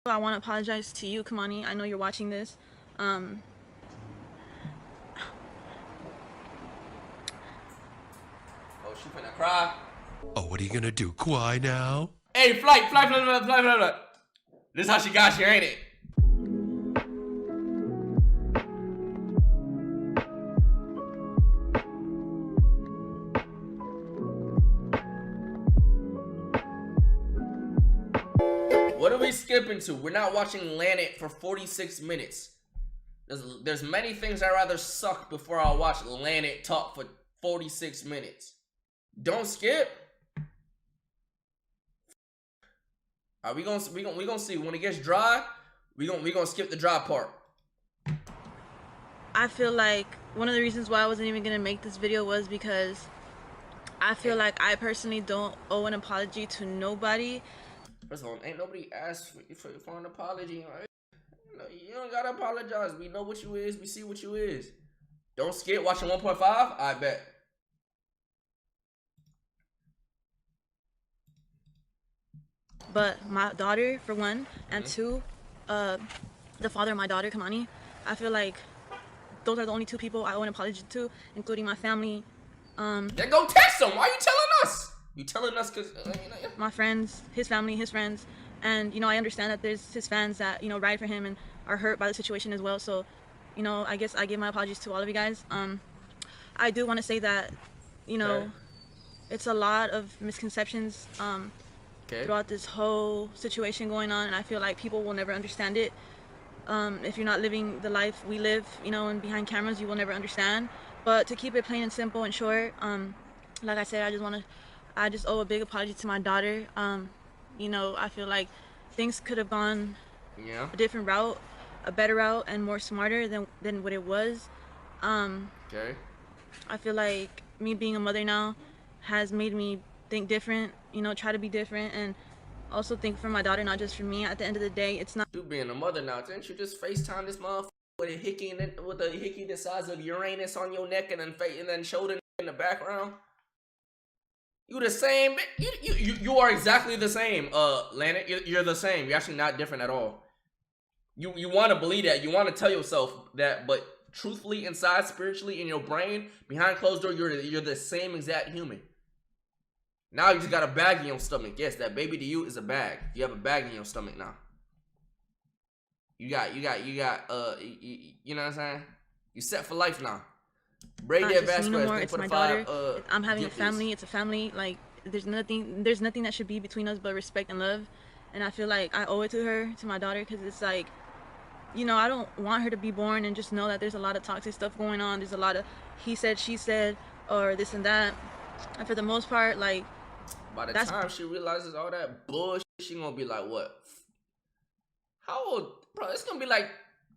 I want to apologize to you, Kamani. I know you're watching this. Oh, she finna cry. Oh, what are you gonna do? Cry now? Hey, flight. This how she got you, ain't it? What are we skipping to? We're not watching LANETS for 46 minutes. There's many things I'd rather suck before I watch LANETS talk for 46 minutes. Don't skip. We gonna see when it gets dry. We gonna skip the dry part. I feel like one of the reasons why I wasn't even gonna make this video was because I feel like I personally don't owe an apology to nobody. First of all, ain't nobody asked for an apology. Right? You don't gotta apologize. We know what you is. We see what you is. Don't skip watching 1.5. I bet. But my daughter, for one, and two, the father of my daughter, Kamani, I feel like those are the only two people I owe an apology to, including my family. Then go text them. Why are you telling us? You telling us because my friends, his family, his friends, and I understand that there's his fans that ride for him and are hurt by the situation as well. So, I guess I give my apologies to all of you guys. I do want to say that, it's a lot of misconceptions throughout this whole situation going on, and I feel like people will never understand it. If you're not living the life we live, and behind cameras, you will never understand. But to keep it plain and simple and short, like I said, I just owe a big apology to my daughter. I feel like things could have gone a different route, a better route, and more smarter than what it was. Okay. I feel like me being a mother now has made me think different, try to be different, and also think for my daughter, not just for me. At the end of the day, it's not. You being a mother now, didn't you just FaceTime this motherfucker with a hickey the size of Uranus on your neck and then shoulder in the background? You the same. You are exactly the same. LANETS, you're the same. You're actually not different at all. You want to believe that. You want to tell yourself that, but truthfully, inside, spiritually, in your brain, behind closed door, you're the same exact human. Now you just got a bag in your stomach. Yes, that baby to you is a bag. You have a bag in your stomach now. You got you know what I'm saying? You set for life now. Braid that Vasquez. It's my daughter. I'm having a family. It's a family. Like there's nothing that should be between us but respect and love. And I feel like I owe it to her, to my daughter, because it's like, I don't want her to be born and just know that there's a lot of toxic stuff going on. There's a lot of he said, she said, or this and that. And for the most part, like, by the time she realizes all that bullshit, she gonna be like, what? How old? Bro, it's gonna be like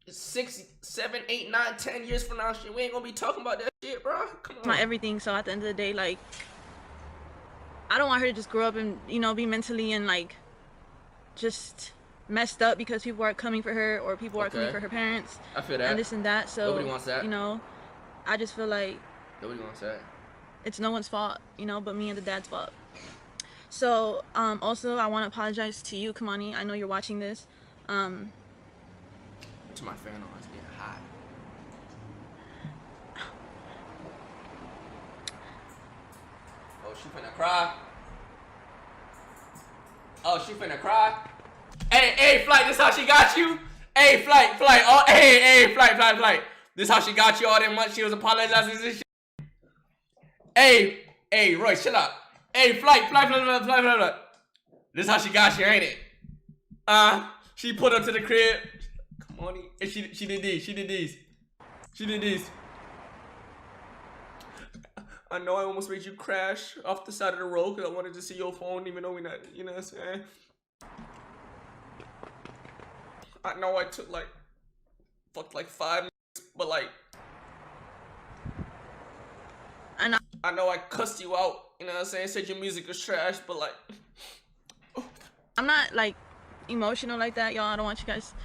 6, 7, 8, 9, 10 years from now. We ain't gonna be talking about that shit, bro. Come on. My everything. So at the end of the day, like, I don't want her to just grow up and, be mentally and, like, just messed up because people are coming for her or people are coming for her parents. I feel that. And this and that. So, nobody wants that. I just feel like nobody wants that. It's no one's fault, but me and the dad's fault. So, also, I want to apologize to you, Kamani. I know you're watching this. To my fan on, it's getting hot. Oh, she finna cry. Oh, she finna cry. Hey, flight, this how she got you? Hey, flight. Oh, hey, flight. This how she got you all that much. She was apologizing and shit. Hey, Roy, chill out. Hey, flight. This how she got you, ain't it? She put her to the crib. Come on, and she did these. I know I almost made you crash off the side of the road because I wanted to see your phone, even though we're not, you know what I'm saying? I know I took fucked 5 minutes, but I know I cussed you out, you know what I'm saying? Said your music was trash, but I'm not emotional like that, y'all. I don't want you guys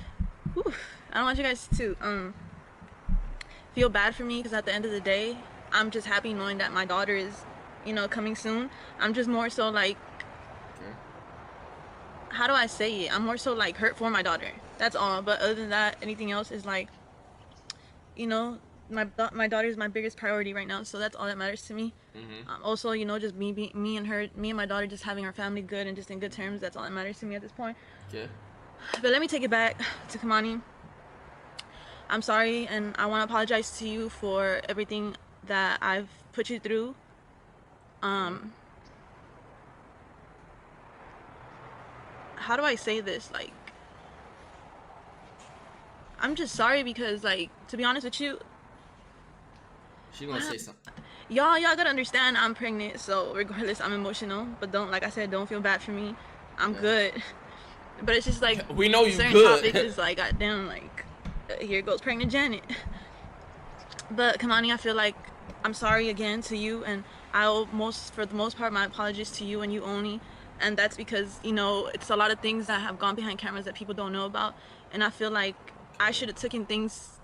to feel bad for me, because at the end of the day, I'm just happy knowing that my daughter is, coming soon. I'm just more so like, how do I say it? I'm more so like hurt for my daughter. That's all. But other than that, anything else is like, you know, my daughter is my biggest priority right now. So that's all that matters to me. Also, you know, just me and my daughter just having our family good and just in good terms. That's all that matters to me at this point. Okay. But let me take it back to Kamani. I'm sorry, and I want to apologize to you for everything that I've put you through. How do I say this? Like, I'm just sorry because, like, to be honest with you, She gonna say something. y'all gotta understand I'm pregnant, so regardless, I'm emotional. But don't, like I said, don't feel bad for me. I'm good. But it's just like We know you certain good. topics is like, goddamn, like here goes pregnant Janet. But Kamani, I feel like I'm sorry again to you, and for the most part, my apologies to you and you only. And that's because, you know, it's a lot of things that have gone behind cameras that people don't know about. And I feel like I should have taken things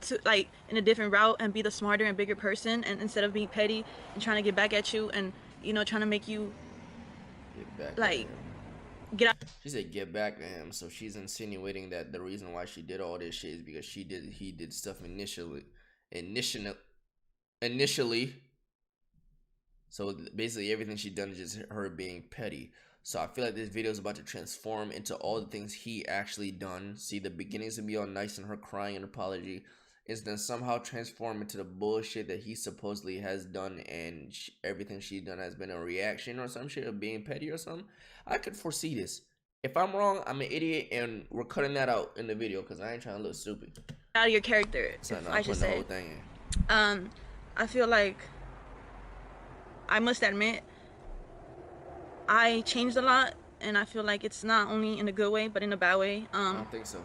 to like in a different route and be the smarter and bigger person, and instead of being petty and trying to get back at you and, you know, trying to make you Get back like at him. get out. She said get back to him, so she's insinuating that the reason why she did all this shit is because he did stuff initially. So basically everything she done is just her being petty. So I feel like this video is about to transform into all the things he actually done. See, the beginnings to be all nice and her crying an apology is then somehow transform into the bullshit that he supposedly has done, and everything she done has been a reaction or some shit of being petty or something. I could foresee this. If I'm wrong, I'm an idiot, and we're cutting that out in the video because I ain't trying to look stupid. Out of your character, So if no, I I'm should putting the say. whole thing in. I feel like I must admit I changed a lot, and I feel like it's not only in a good way but in a bad way. I don't think so.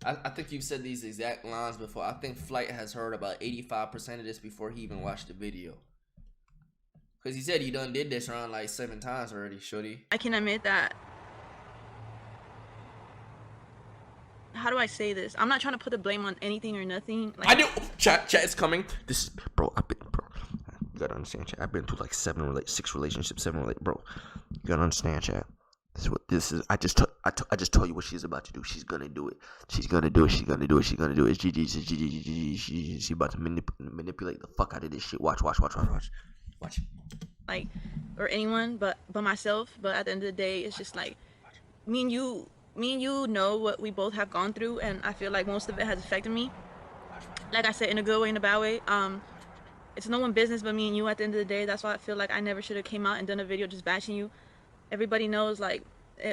I think you've said these exact lines before. I think Flight has heard about 85% of this before he even watched the video. Because he said he done did this around like 7 times already, shorty. I can admit that. How do I say this? I'm not trying to put the blame on anything or nothing. Like, I do. Chat is coming. This is, bro, you gotta understand, chat. I've been through like 6 relationships, bro. You gotta understand, chat. This is. I just told you what she's about to do. She's gonna do it. She's gonna do it. She's gonna do it. She's gonna do it. She about to manipulate the fuck out of this shit. Watch. like, or anyone but myself. But at the end of the day, it's just like me and you know what we both have gone through, and I feel like most of it has affected me. Like I said, in a good way, in a bad way. It's no one's business but me and you at the end of the day. That's why I feel like I never should have came out and done a video just bashing you. Everybody knows, like,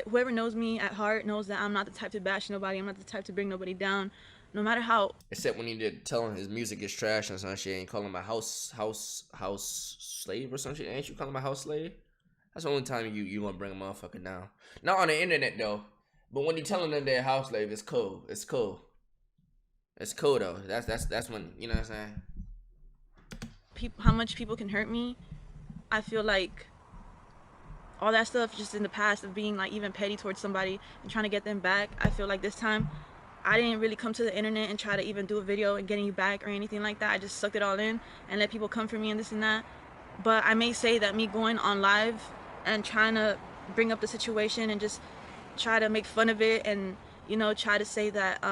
whoever knows me at heart knows that I'm not the type to bash nobody. I'm not the type to bring nobody down, no matter how. Except when you did tell him his music is trash and some shit, and call him a house slave or some shit. Ain't you call him a house slave? That's the only time you gonna bring a motherfucker down. Not on the internet though. But when you telling them they're a house slave, it's cool. It's cool. It's cool though. That's when, you know what I'm saying. How much people can hurt me. I feel like all that stuff just in the past of being like even petty towards somebody and trying to get them back. I feel like this time I didn't really come to the internet and try to even do a video and getting you back or anything like that. I just sucked it all in and let people come for me and this and that. But I may say that me going on live and trying to bring up the situation and just try to make fun of it and, you know, try to say that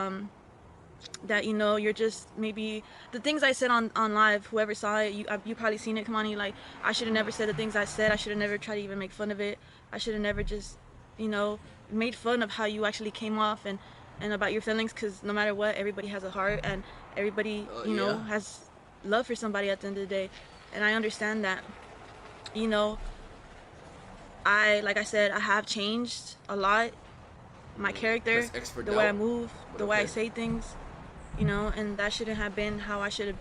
that, you know, you're just maybe the things I said on live, whoever saw it, you probably seen it. Come on, you like, I should have never said the things I said. I should have never tried to even make fun of it. I should have never just, you know, made fun of how you actually came off and about your feelings, because no matter what, everybody has a heart and everybody, you know, has love for somebody at the end of the day. And I understand that, you know, like I said, I have changed a lot. My character, the way I move, the way I say things, you know, and that shouldn't have been how I should have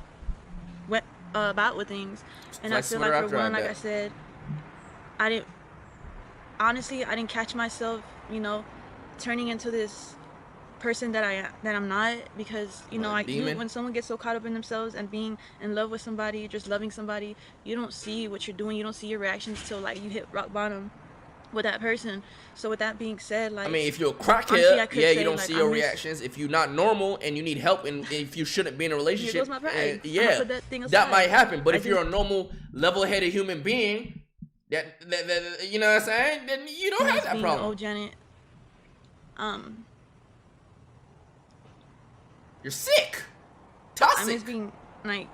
went about with things. And I feel like, for one, like I said, I didn't catch myself, you know, turning into this person that I'm not, because, you know, when someone gets so caught up in themselves and being in love with somebody, just loving somebody, you don't see what you're doing, you don't see your reactions till like you hit rock bottom with that person. So with that being said, like, I mean, if you're a crackhead, yeah, you don't see your reactions. If you're not normal and you need help, and if you shouldn't be in a relationship, yeah, that might happen. But if you're a normal, level-headed human being, that you know what I'm saying? Then you don't have miss that being the problem. old Janet. Um, You're sick, I miss toxic. being like,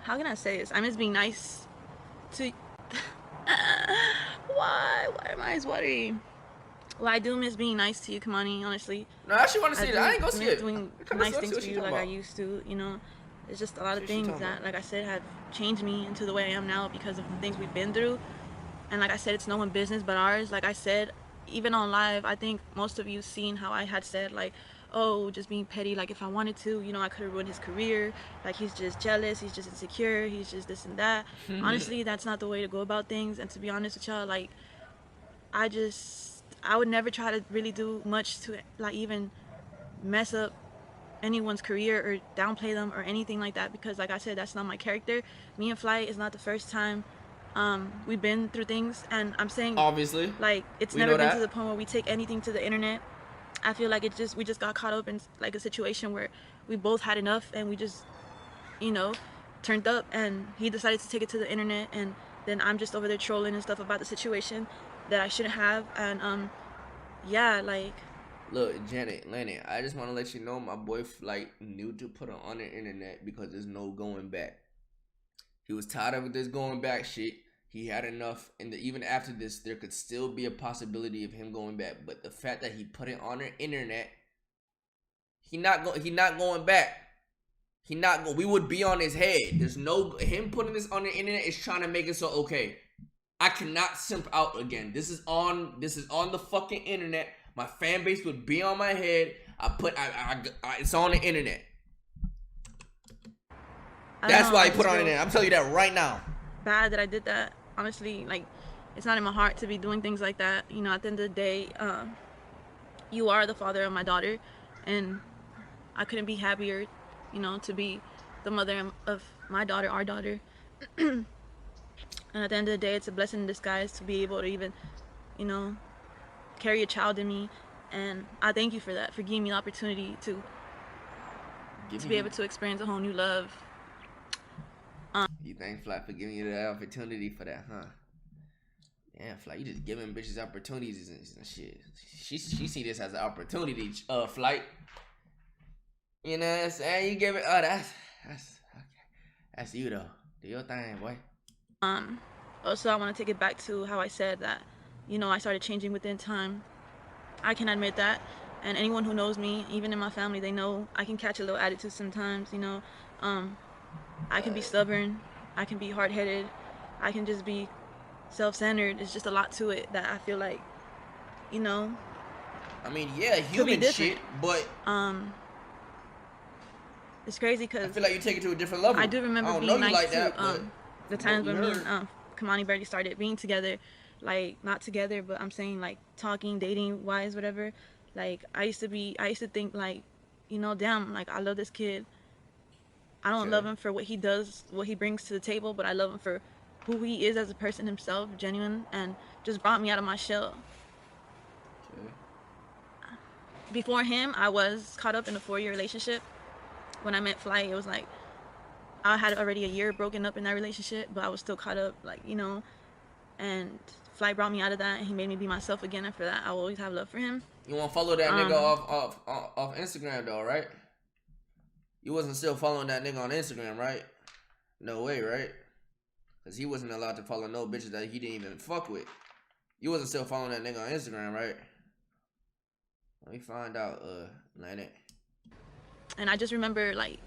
how can I say this? I miss being nice to. Why? Why am I eyes watery? Well, I do miss being nice to you, Kamani. Honestly, No, I actually want to I see it. I do ain't gonna see miss it. doing Come nice let's see things what for she you talking like I about. used to. You know, it's just a lot See of what she things talking that, about. like I said, have changed me into the way I am now because of the things we've been through. And like I said, it's no one's business but ours. Like I said, even on live, I think most of you seen how I had said like, oh, just being petty. Like if I wanted to, you know, I could have ruined his career. Like he's just jealous. He's just insecure. He's just this and that. Honestly, that's not the way to go about things. And to be honest with y'all, like I would never try to really do much to like even mess up anyone's career or downplay them or anything like that, because like I said, that's not my character. Me and Flight is not the first time we've been through things, and I'm saying Obviously, like it's we never know been to the that. point where we take anything to the internet. I feel like we just got caught up in like a situation where we both had enough and we just, you know, turned up, and he decided to take it to the internet, and then I'm just over there trolling and stuff about the situation that I shouldn't have. And yeah, like Look, Janet, Lenny, I just want to let you know my boy like knew to put her on the internet because there's no going back. He was tired of this going back shit. He had enough, and even after this, there could still be a possibility of him going back. But the fact that he put it on the internet, he not going back. He not go. We would be on his head. There's no him putting this on the internet is trying to make it so okay. I cannot simp out again. This is on the fucking internet. My fan base would be on my head. It's on the internet. I don't That's know, why I he put just it on the feel internet. I'm telling you that right now. bad that I did that. Honestly, like it's not in my heart to be doing things like that. You know, at the end of the day, you are the father of my daughter, and I couldn't be happier, you know, to be the mother of my daughter, our daughter. And at the end of the day, it's a blessing in disguise to be able to even, you know, carry a child in me. And I thank you for that, for giving me the opportunity to be able to experience a whole new love. You thank Fly for giving you the opportunity for that, huh? Yeah, Fly, you just giving bitches opportunities and shit. She see this as an opportunity, Flight. You know what I'm saying? You give it. Oh, that's okay. That's you though. Do your thing, boy. Also, I want to take it back to how I said that, you know, I started changing within time. I can admit that, and anyone who knows me, even in my family, they know I can catch a little attitude sometimes. You know, I can be stubborn, I can be hard-headed, I can just be self-centered. It's just a lot to it that I feel like, you know, I mean, yeah, could be human different. shit, but It's crazy I because feel like you take it to a different level. I do remember I don't know being you nice like to that, but the from what times we when me heard, and Kamani barely started being together, like not together, but I'm saying like talking, dating wise, whatever. Like I used to think like, you know, damn, like I love this kid. I don't love okay, him for what he does, what he brings to the table, but I love him for who he is as a person himself, genuine, and just brought me out of my shell. okay, Before him, I was caught up in a 4-year relationship. When I met Flight, it was like I had already a year broken up in that relationship, but I was still caught up, like, you know, and Flight brought me out of that, and he made me be myself again, and for that, I will always have love for him. you want to follow that nigga Um, off Instagram though, right? You wasn't still following that nigga on Instagram, right? No way, right? Cause he wasn't allowed to follow no bitches that he didn't even fuck with. You wasn't still following that nigga on Instagram, right? Let me find out, Lanet. and I just remember, like,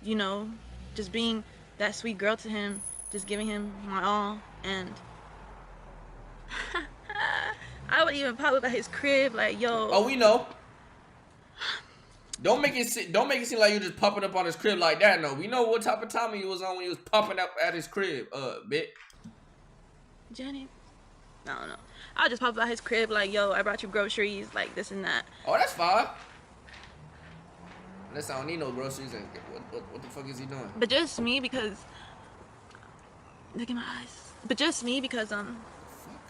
you know, just being that sweet girl to him, just giving him my all, and I would even pop up at his crib, like, yo. Oh, we know. Don't make it seem like you just popping up on his crib like that. No, we know what type of time he was on when he was popping up at his crib. Bit. Jenny, I don't know. I'll just pop up at his crib, like, yo, I brought you groceries, like this and that. Oh, that's fine. Unless I don't need no groceries. And what the fuck is he doing? But just me because, look at my eyes. But just me because,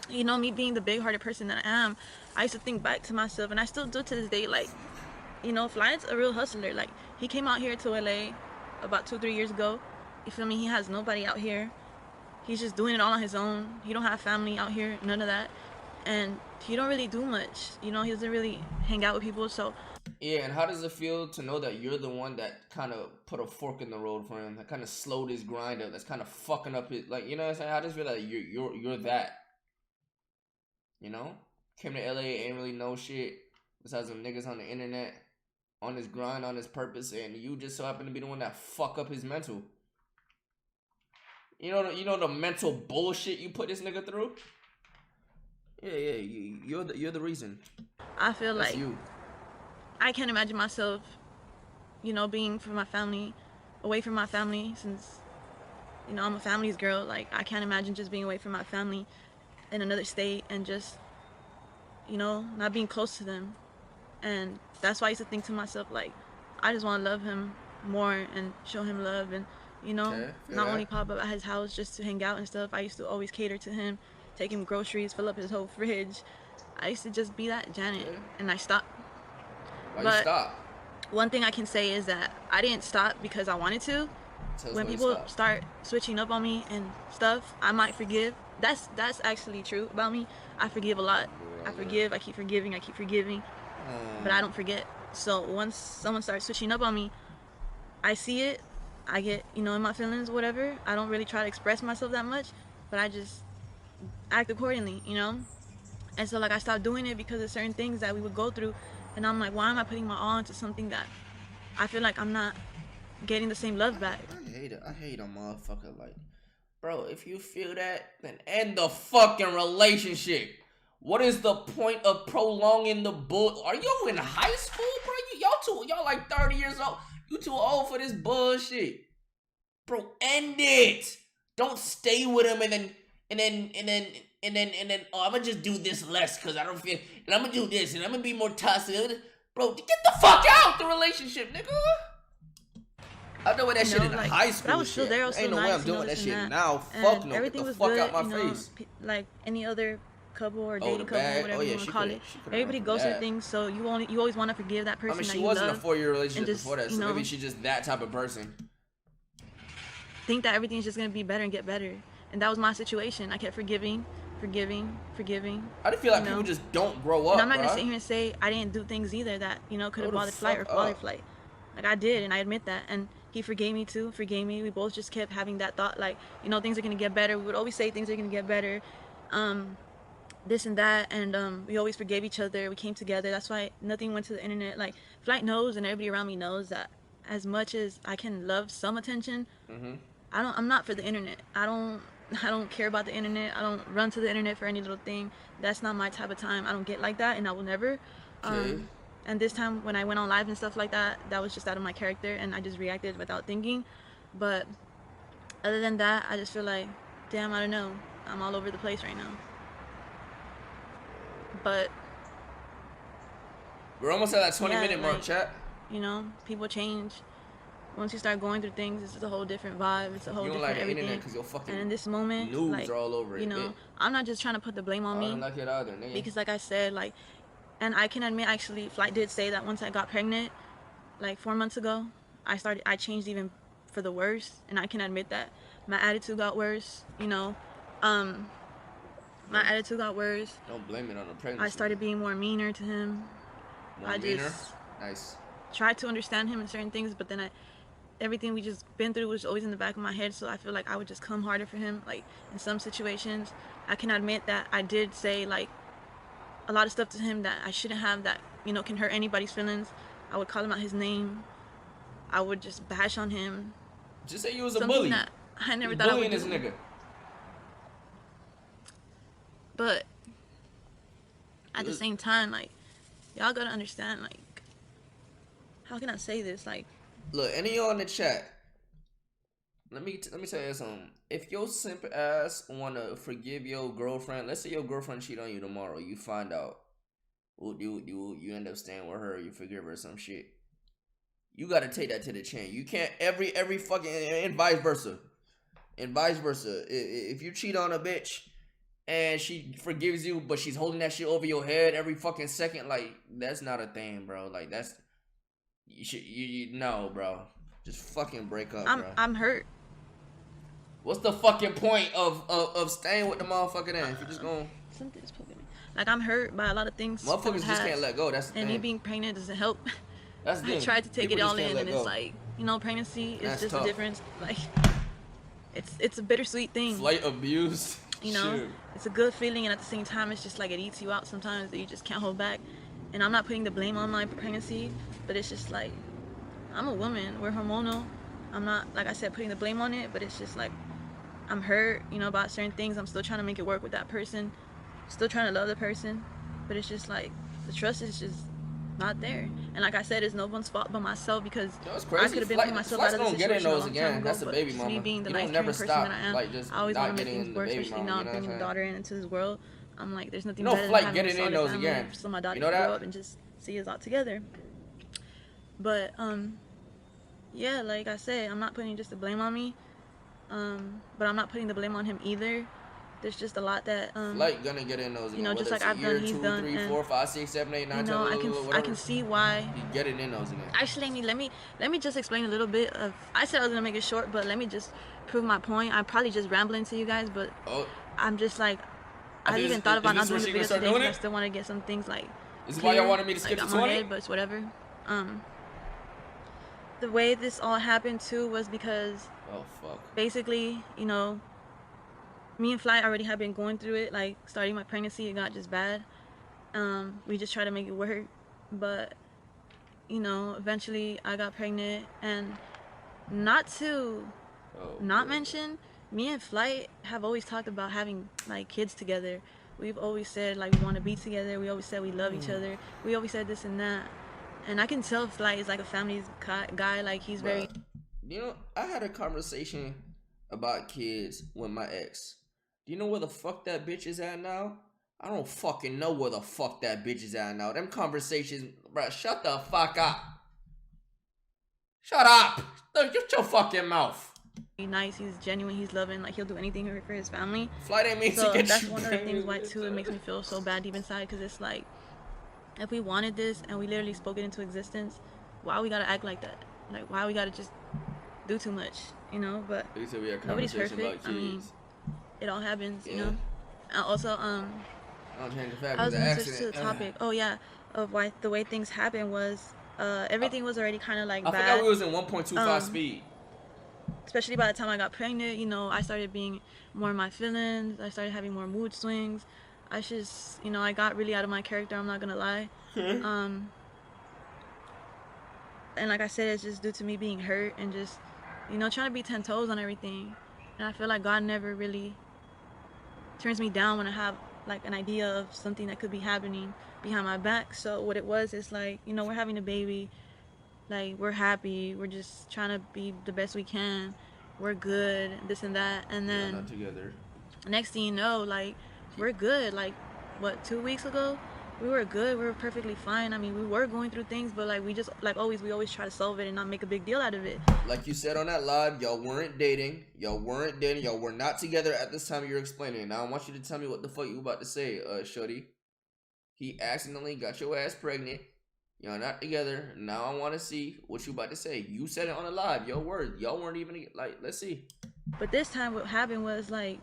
you know, me being the big-hearted person that I am, I used to think back to myself, and I still do to this day, like, you know, Fly's a real hustler. Like, he came out here to LA about 2-3 years ago. You feel me? He has nobody out here. he's just doing it all on his own. He don't have family out here, none of that, and he don't really do much. You know, he doesn't really hang out with people. So Yeah, and how does it feel to know that you're the one that kind of put a fork in the road for him, that kind of slowed his grind up, that's kind of fucking up his, like, you know what I'm saying? How does it feel that you're that, you know? Came to LA, ain't really know shit besides some niggas on the internet, on his grind, on his purpose, and you just so happen to be the one that fuck up his mental. You know the mental bullshit you put this nigga through. Yeah, you're the reason. I feel That's like you. I can't imagine myself, you know, being from my family, away from my family, since you know I'm a family's girl. Like I can't imagine just being away from my family in another state and just, you know, not being close to them. And that's why I used to think to myself, like, I just want to love him more and show him love, and you know, Okay, feel not only that. pop up at his house just to hang out and stuff. I used to always cater to him, take him groceries, fill up his whole fridge. I used to just be that Janet, Okay. and I stopped. Why you But stop? one thing I can say is that I didn't stop because I wanted to. Tell us When why you people stop. start switching up on me and stuff, I might forgive. That's actually true about me. I forgive a lot. I forgive. I keep forgiving. I keep forgiving, but I don't forget. So once someone starts switching up on me, I see it. I get, you know, in my feelings, whatever. I don't really try to express myself that much, but I just act accordingly, you know. And so like I stopped doing it because of certain things that we would go through, and I'm like, why am I putting my all into something that I feel like I'm not getting the same love back? I hate it. I hate a motherfucker like, bro. If you feel that, then end the fucking relationship. What is the point of prolonging the bull? Are you in high school, bro? Y'all like 30 years old. You too old for this bullshit, bro. End it. Don't stay with him and then and then and then. Oh, I'm gonna just do this less because I don't feel. And I'm gonna do this and I'm gonna be more toxic, bro. Get the fuck out the relationship, nigga. I know that You shit know, in like, high but I school was still shit. there. I was Ain't still no way I'm nice, you know, doing that this and shit that, now. Fuck and no. Get everything the was fuck good. out my You know, face. like any other couple or Oh, the dating couple, bag. Oh whatever you yeah, want to call it. she could have run Everybody from goes through that. things, so you always want to forgive that I mean, person that she you was in a love, 4-year and relationship before just, that, you so maybe know, she's just that type of person. think that everything's just gonna be better and get better. And that was my situation. I kept forgiving, forgiving, forgiving. I just feel You like people know, just don't grow and I'm up, not gonna bro. sit here and say I didn't do things either that, you know, could Grow have the bothered flight or fuck bothered up. flight. Like I did, and I admit that. And he forgave me too, forgave me. We both just kept having that thought, like, you know, things are gonna get better. We would always say things are gonna get better, this and that, and we always forgave each other. We came together. That's why nothing went to the internet. Like Flight knows, and everybody around me knows that as much as I can love some attention, Mm-hmm. I'm not for the internet. I don't care about the internet. I don't run to the internet for any little thing. That's not my type of time. I don't get like that, and I will never. Okay. And this time when I went on live and stuff like that, that was just out of my character, and I just reacted without thinking. But other than that, I just feel like, damn, I don't know. I'm all over the place right now. But We're almost at that 20 yeah, minute mark, like, chat. you know, people change. Once you start going through things, it's a whole different vibe. It's a whole You don't like different the internet everything. because your And fucking in this moment, news like, are all over you it, bitch. know, I'm not just trying to put the blame on I don't me, like it either, nigga. because like I said, like, and I can admit, actually, Flight did say that once I got pregnant, like 4 months ago, I changed even for the worse, and I can admit that my attitude got worse. You know, um, my attitude got worse. Don't blame it on the I pregnancy. started being more meaner to him. More I meaner. just Nice. tried to understand him in certain things, but then everything we just been through was always in the back of my head, so I feel like I would just come harder for him. Like in some situations, I can admit that I did say like a lot of stuff to him that I shouldn't have, that, you know, can hurt anybody's feelings. I would call him out his name. I would just bash on him. Just say you was a Something bully. that I You never was thought I would bullying this do. nigga. But at the same time, like, y'all gotta understand, like, how can I say this? Like, Look, any of y'all in the chat, let me tell you something. If your simp ass wanna forgive your girlfriend, let's say your girlfriend cheat on you tomorrow, you find out, you end up staying with her, you forgive her some shit. You gotta take that to the chin. You can't every fucking, and vice versa, and vice versa. If you cheat on a bitch and she forgives you, but she's holding that shit over your head every fucking second, like, that's not a thing, bro. Like, that's, you should, no, bro. Just fucking break up, bro. I'm hurt. What's the fucking point of staying with the motherfucker then? If you're just going, something's poking me. Like, I'm hurt by a lot of things from the motherfuckers just can't past, let go. That's the and me thing. being pregnant doesn't help. That's the I thing. tried to take People it just all can't in, let and go. it's like, you know, pregnancy is That's just tough. a difference. Like, it's a bittersweet thing. Flight abuse. You know, Shit. it's a good feeling, and at the same time, it's just like it eats you out sometimes that you just can't hold back. And I'm not putting the blame on my pregnancy, but it's just like, I'm a woman. We're hormonal. I'm not, like I said, putting the blame on it, but it's just like, I'm hurt, you know, about certain things. I'm still trying to make it work with that person. Still trying to love the person, but it's just like the trust is just not there. And like I said, it's no one's fault but myself, because No, it's I crazy. could have been Flight, putting myself flight's out of the gonna get in situation a those long again. time ago. That's a But baby just mama. me being the You nice, don't caring never person stop that I am, like just I always want not to make getting things in the work, baby especially mama. now You know what I'm bringing a saying? daughter into this world. I'm like, there's nothing You know, better than Flight having a getting in solid those family, again. so my daughter You know can grow that? up and just see us all together. But yeah, like I said, I'm not putting just the blame on me, but I'm not putting the blame on him either. There's just a lot that Flight gonna get in those you again. know, Whether just like it's a I've done, year, he's 2, done, 3, and 4, 5, 6, 7, 8, 9, you 10, know, I whatever. can see why. He getting in those again. Actually, let me just explain a little bit of. I said I was gonna make it short, but let me just prove my point. I'm probably just rambling to you guys, but Oh, I'm just like, I is even thought about not this where doing the she gonna video start today doing because I it? still want to get some things like This is why clear, y'all wanted me to skip like to on my 20? head, but it's whatever. The way this all happened too was because Oh, fuck. basically, you know, me and Fly already have been going through it. Like starting my pregnancy, it got just bad. We just tried to make it work, but you know, eventually I got pregnant, and not to Oh, not brother. mention, me and Flight have always talked about having like kids together. We've always said like we want to be together. We always said we love each other. We always said this and that. And I can tell Flight is like a family's guy. Like he's very. Bruh, you know, I had a conversation about kids with my ex. Do you know where the fuck that bitch is at now? I don't fucking know where the fuck that bitch is at now. Them conversations, bruh, shut the fuck up. Shut up. Shut your fucking mouth. Nice. He's genuine. He's loving. Like he'll do anything for his family. Flight ain't mean So to get that's you one of the things pregnant, why too it makes me feel so bad deep inside, because it's like, if we wanted this and we literally spoke it into existence, why we gotta act like that? Like why we gotta just do too much, you know? But They said we had a nobody's conversation about perfect. I mean, kids. it all happens, you Yeah. know. And also, I don't change the fact I it was was an gonna switch to the accident. topic. Oh yeah, of why the way things happened was, everything was already kind of like I forgot bad. we was in 1.25 speed. Especially by the time I got pregnant, you know, I started being more in my feelings. I started having more mood swings. I just, you know, I got really out of my character. I'm not gonna lie. And like I said, it's just due to me being hurt and just, you know, trying to be 10 toes on everything. And I feel like God never really turns me down when I have like an idea of something that could be happening behind my back. So what it was is like, you know, we're having a baby, like we're happy, we're just trying to be the best we can, we're good, this and that, and Yeah, not then together. next thing you know, like we're good. Like what, 2 weeks ago we were good, we were perfectly fine. I mean, we were going through things, but like we just, like always, we always try to solve it and not make a big deal out of it. Like you said on that live, y'all weren't dating. Y'all weren't dating. Y'all were not together at this time you're explaining. Now I want you to tell me what the fuck you about to say, shorty. He accidentally got your ass pregnant. Y'all not together. Now I want to see what you about to say. You said it on the live. Your word. Y'all weren't even like. Let's see. But this time what happened was like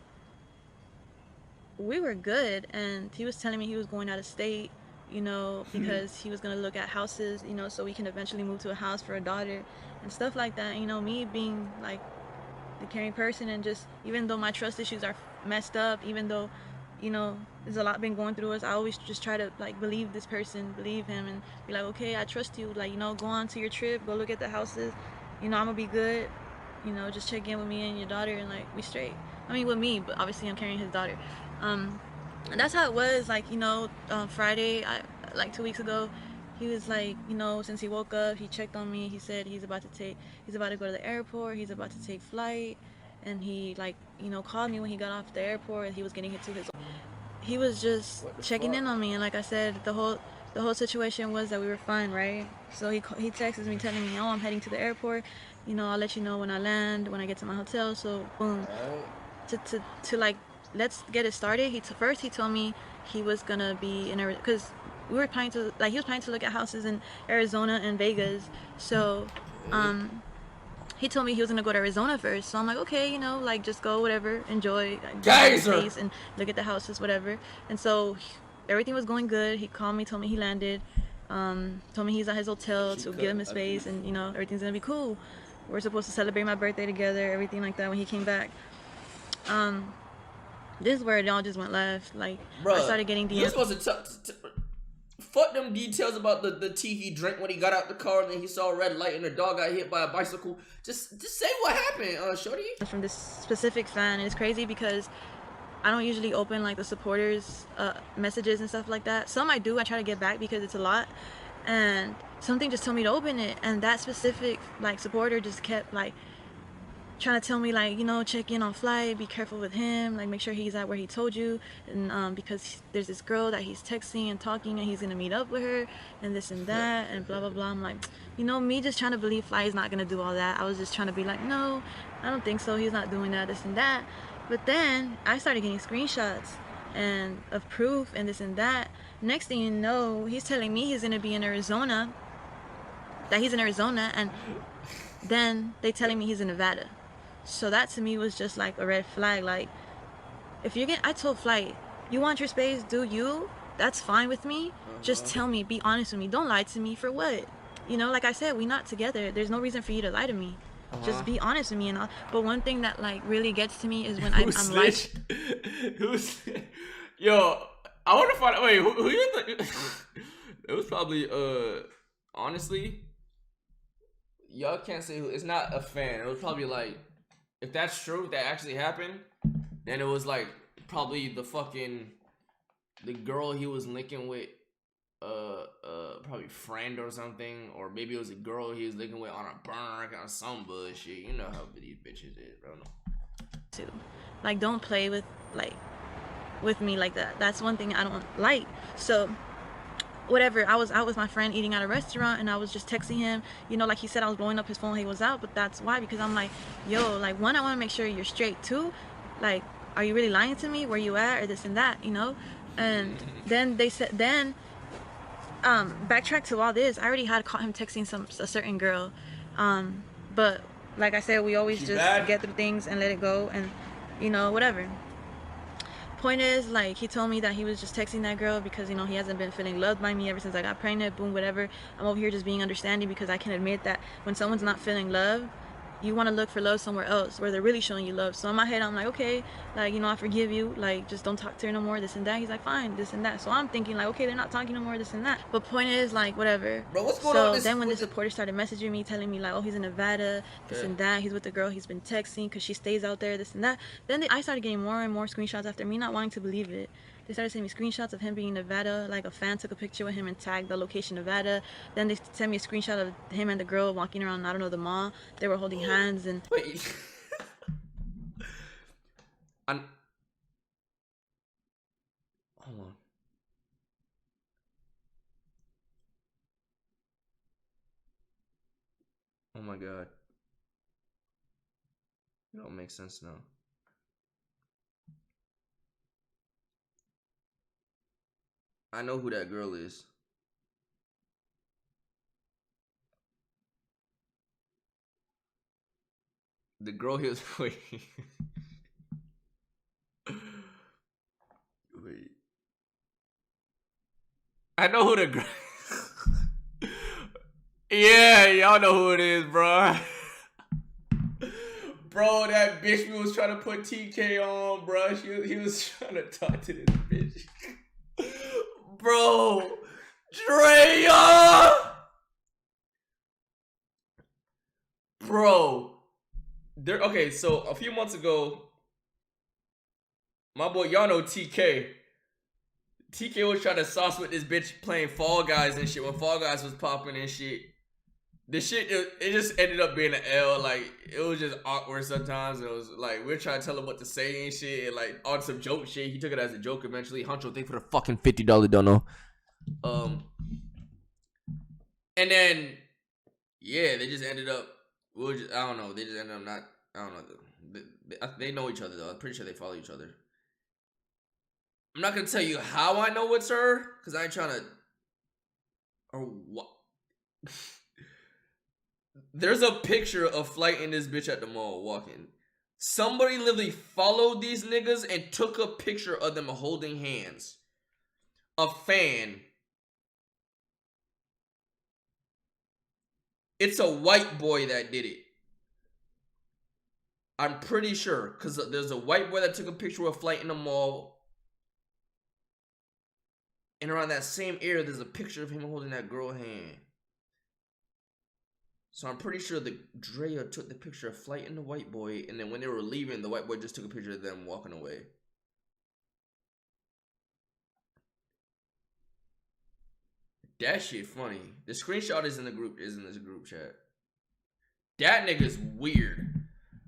we were good, and he was telling me he was going out of state, you know, because he was going to look at houses, you know, so we can eventually move to a house for a daughter and stuff like that. You know, me being like the caring person, and just, even though my trust issues are messed up, even though, you know, there's a lot been going through us, I always just try to like believe this person, believe him, and be like, okay, I trust you, like, you know, go on to your trip, go look at the houses, you know, I'm gonna be good, you know, just check in with me and your daughter, and like we straight. I mean, with me, but obviously I'm carrying his daughter. And that's how it was. Like, you know, Friday, like 2 weeks ago, he was like, you know, since he woke up, he checked on me. He said he's about to go to the airport. He's about to take flight, and he, like, you know, called me when he got off the airport, and he was getting into his. He was just checking in on me, and like I said, the whole situation was that we were fine, right? So he texts me telling me, oh, I'm heading to the airport. You know, I'll let you know when I land, when I get to my hotel. So boom, to like, let's get it started. First he told me he was gonna be in Arizona, because we were planning to, like, he was planning to look at houses in Arizona and Vegas. So he told me he was gonna go to Arizona first. So I'm like, okay, you know, like just go, whatever, enjoy, Geyser. space and look at the houses, whatever. And so everything was going good. He called me, told me he landed, told me he's at his hotel to give him his space, and you know everything's gonna be cool. We're supposed to celebrate my birthday together, everything like that when he came back. This is where it all just went left. Like, Bruh, I started getting you're DMs. supposed to fuck them details about the tea he drank when he got out the car and then he saw a red light and the dog got hit by a bicycle. Just say what happened, shorty. From this specific fan, and it's crazy because I don't usually open like the supporters messages and stuff like that. Some I do. I try to get back because it's a lot, and something just told me to open it, and that specific like supporter just kept like trying to tell me, like, you know, check in on flight, be careful with him, like make sure he's at where he told you, and because there's this girl that he's texting and talking and he's gonna meet up with her and this and that and blah blah blah. I'm like, you know, me just trying to believe Fly is not gonna do all that. I was just trying to be like, no, I don't think so, he's not doing that, this and that. But then I started getting screenshots and of proof and this and that. Next thing you know, he's telling me he's gonna be in Arizona, that he's in Arizona, and then they telling me he's in Nevada. So that to me was just like a red flag. Like, if you're I told Flight, you want your space, do you? That's fine with me. Just tell me, be honest with me. Don't lie to me for what? You know, like I said, we not together. There's no reason for you to lie to me. Just be honest with me and all. But one thing that like really gets to me is when I'm like, Who's yo? I want to find. Wait, who you think? It was probably honestly, y'all can't say who. It's not a fan. It was probably like, if that's true, if that actually happened, then it was like probably the girl he was linking with, probably friend or something, or maybe it was a girl he was linking with on a burn or some bullshit. You know how these bitches is, bro. like, don't play with with me like that. That's one thing I don't like. So whatever, I was out with my friend eating at a restaurant and I was just texting him, you know, like he said I was blowing up his phone, he was out. But that's why, because I'm like, yo, like, one, I want to make sure you're straight. Two, like, are you really lying to me, where you at, or this and that, you know? And then they said, then backtrack to all this, I already had caught him texting a certain girl, but like I said, we always get through things and let it go, and you know, whatever. Point is, like, he told me that he was just texting that girl because, you know, he hasn't been feeling loved by me ever since I got pregnant, boom, whatever. I'm over here just being understanding because I can admit that when someone's not feeling love, you want to look for love somewhere else where they're really showing you love. So in my head, I'm like, okay, like, you know, I forgive you, like, just don't talk to her no more, this and that. He's like, fine, this and that. So I'm thinking, like, okay, they're not talking no more, this and that. But point is, like, whatever. Bro, what's going on? So then when the supporter started messaging me, telling me, like, oh, he's in Nevada, this and that, he's with the girl he's been texting because she stays out there, this and that. Then I started getting more and more screenshots after me not wanting to believe it. They started sending me screenshots of him being in Nevada, like a fan took a picture with him and tagged the location Nevada. Then they sent me a screenshot of him and the girl walking around, I don't know, the mall. They were holding hands and... Wait. Hold on. Oh my god. It don't make sense now. I know who that girl is. The girl he was wait. Wait. I know who the girl. Yeah, y'all know who it is, bro. Bro, that bitch we was trying to put TK on, bro. He was trying to talk to this bitch. Bro, Drea! Bro. Okay, so a few months ago, my boy, y'all know TK. TK was trying to sauce with this bitch playing Fall Guys and shit when Fall Guys was popping and shit. The shit, it just ended up being an L. Like, it was just awkward sometimes. It was like, we're trying to tell him what to say and shit, and like on some joke shit. He took it as a joke eventually. Huncho, thank for the fucking $50 dono. And then, yeah, they just ended up, I don't know, they just ended up not, I don't know. They know each other though. I'm pretty sure they follow each other. I'm not gonna tell you how I know it's her, because I ain't trying to, or what. There's a picture of Flight and this bitch at the mall walking. Somebody literally followed these niggas and took a picture of them holding hands. A fan. It's a white boy that did it. I'm pretty sure, because there's a white boy that took a picture of Flight in the mall. And around that same area, there's a picture of him holding that girl hand. So I'm pretty sure the Drea took the picture of Flight and the white boy, and then when they were leaving, the white boy just took a picture of them walking away. That shit funny. The screenshot is in this group chat. That nigga's weird.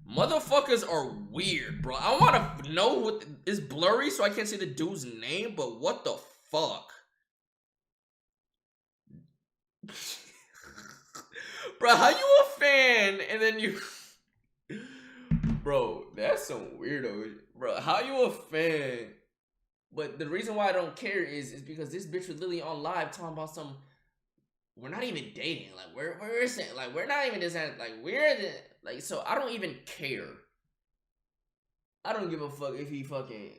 Motherfuckers are weird, bro. I want to know what it's blurry, so I can't see the dude's name. But what the fuck, bro? How you a fan and then you, bro? That's some weirdo, bro. How you a fan? But the reason why I don't care is because this bitch was literally on live talking about some. We're not even dating. Like we're saying, like we're not even this. Like we're the, like, so I don't even care. I don't give a fuck if he fucking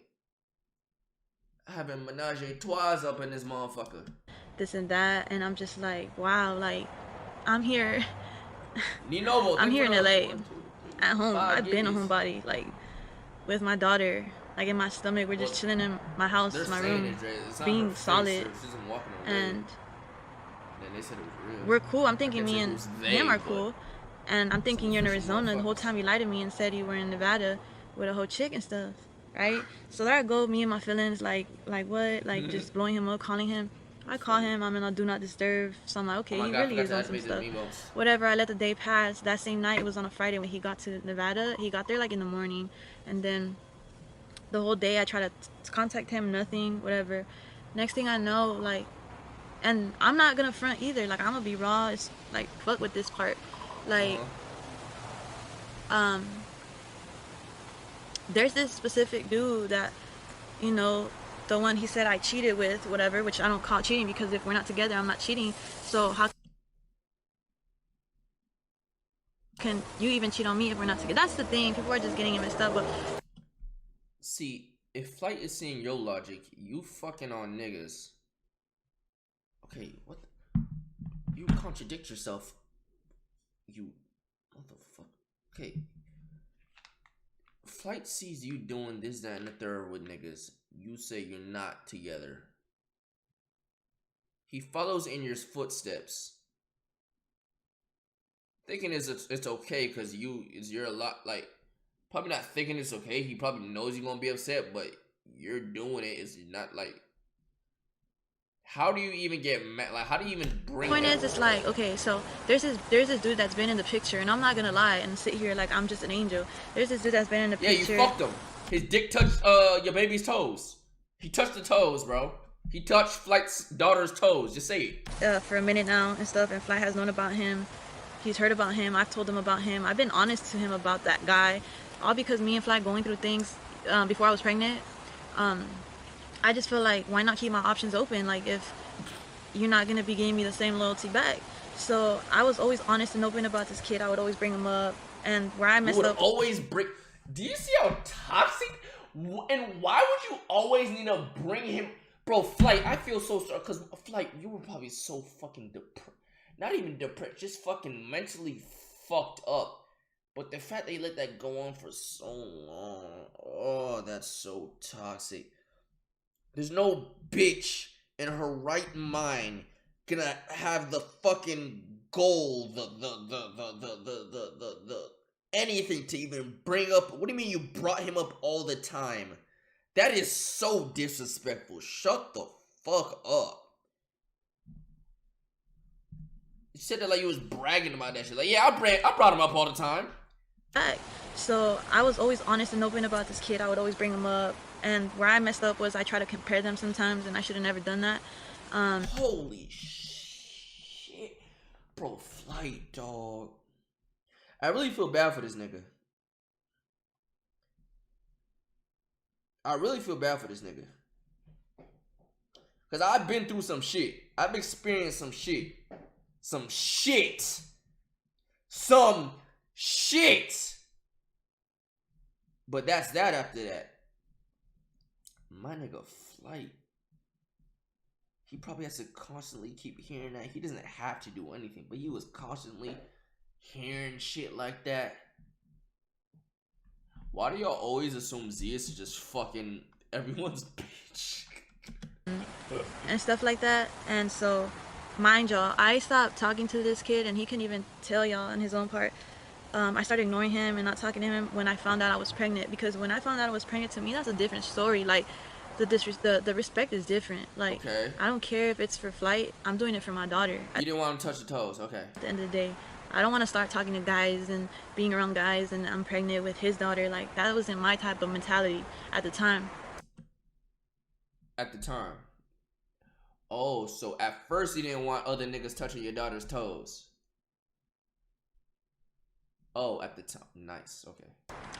having menage a trois up in this motherfucker. This and that, and I'm just like, wow, like I'm here. Ninovo, I'm here in LA, 1, 2, 3, at home. 5 I've been a giggies. homebody, like with my daughter, like in my stomach. We're just chilling in my house, They're my saying room, it, Dre. It's not being her face, solid, she's just walking away. and then they said it was real. we're cool. I'm thinking I me guess it and was him are but cool, and I'm thinking you're in fishy Arizona. The whole motherfuckers. time you lied to me and said you were in Nevada with a whole chick and stuff, right? So there I go, me and my feelings, like what, like just blowing him up, calling him. I call him, I'm in a do not disturb. So I'm like, okay, Oh my he God, I really forgot is to on some activate the stuff. Mimos. Whatever, I let the day pass. That same night, it was on a Friday when he got to Nevada. He got there like in the morning, and then the whole day I try to contact him, nothing, whatever. Next thing I know, like, and I'm not gonna front either. Like, I'm gonna be raw. It's like, fuck with this part. Like, there's this specific dude that, you know, the one he said I cheated with, whatever, which I don't call cheating because if we're not together, I'm not cheating. So how can you even cheat on me if we're not together? That's the thing. People are just getting it messed up. But see, if Flight is seeing your logic, you fucking on niggas. Okay, what? You contradict yourself. You, what the fuck? Okay. Flight sees you doing this, that, and the third with niggas. You say you're not together. He follows in your footsteps, thinking it's okay because you're a lot, like, probably not thinking it's okay. He probably knows you're gonna be upset, but you're doing it. It's not like. How do you even get mad? Like, how do you even bring? point is, it's like, okay, so there's this dude that's been in the picture, and I'm not gonna lie and sit here like I'm just an angel. There's this dude that's been in the picture. Yeah, you fucked him. His dick touched your baby's toes. He touched the toes, bro. He touched Flight's daughter's toes. Just say it. For a minute now and stuff, and Flight has known about him. He's heard about him. I've told him about him. I've been honest to him about that guy, all because me and Flight going through things before I was pregnant. I just feel like, why not keep my options open? Like, if you're not gonna be giving me the same loyalty back. So I was always honest and open about this kid. I would always bring him up, and where I messed up. Always bring. Do you see how toxic? And why would you always need to bring him, bro? Flight, I feel so sorry because Flight, you were probably so fucking depressed. Not even depressed, just fucking mentally fucked up. But the fact that you let that go on for so long, oh, that's so toxic. There's no bitch in her right mind gonna have the fucking goal, the anything to even bring up. What do you mean you brought him up all the time? That is so disrespectful. Shut the fuck up. You said that like you was bragging about that shit. Like, yeah, I brought him up all the time. So I was always honest and open about this kid. I would always bring him up, and where I messed up was I try to compare them sometimes, and I should have never done that. Holy shit, bro, Flight, dog. I really feel bad for this nigga. I really feel bad for this nigga. Cause I've been through some shit. I've experienced some shit. Some shit. some shit. But that's that after that. My nigga Flight. He probably has to constantly keep hearing that. He doesn't have to do anything, but he was constantly hearing shit like that. Why do y'all always assume Zeus is just fucking everyone's bitch? And stuff like that. And so, mind y'all, I stopped talking to this kid, and he couldn't even tell y'all in his own part. I started ignoring him and not talking to him when I found out I was pregnant, because when I found out I was pregnant, to me that's a different story. Like, the respect is different. Like, Okay. I don't care if it's for Flight. I'm doing it for my daughter. You didn't want him to touch the toes. Okay. At the end of the day, I don't want to start talking to guys and being around guys, and I'm pregnant with his daughter. Like, that wasn't my type of mentality at the time. At the time. Oh, so at first you didn't want other niggas touching your daughter's toes. Oh, at the time. Nice. Okay.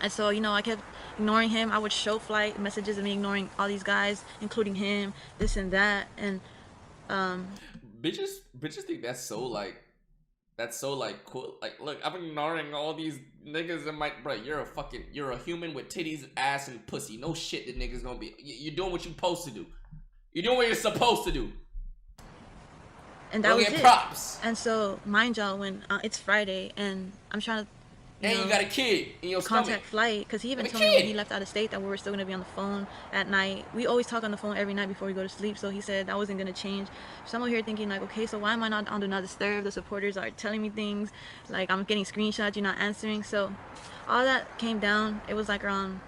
And so, you know, I kept ignoring him. I would show Flight messages of me ignoring all these guys, including him, this and that. And bitches think that's so cool. Like, look, I'm ignoring all these niggas and bro, you're a human with titties, ass, and pussy. No shit the niggas gonna be. You're doing what you're supposed to do. You're doing what you're supposed to do. And that was get it. Props. And so, mind y'all, when it's Friday and I'm trying to, you got a kid in your contact stomach. Flight, because he even told me when he left out of state that we were still going to be on the phone at night. We always talk on the phone every night before we go to sleep, so he said that wasn't going to change. So I'm over here thinking, like, okay, so why am I not on Do Not Disturb? The supporters are telling me things, like I'm getting screenshots, you're not answering. So all that came down. It was like around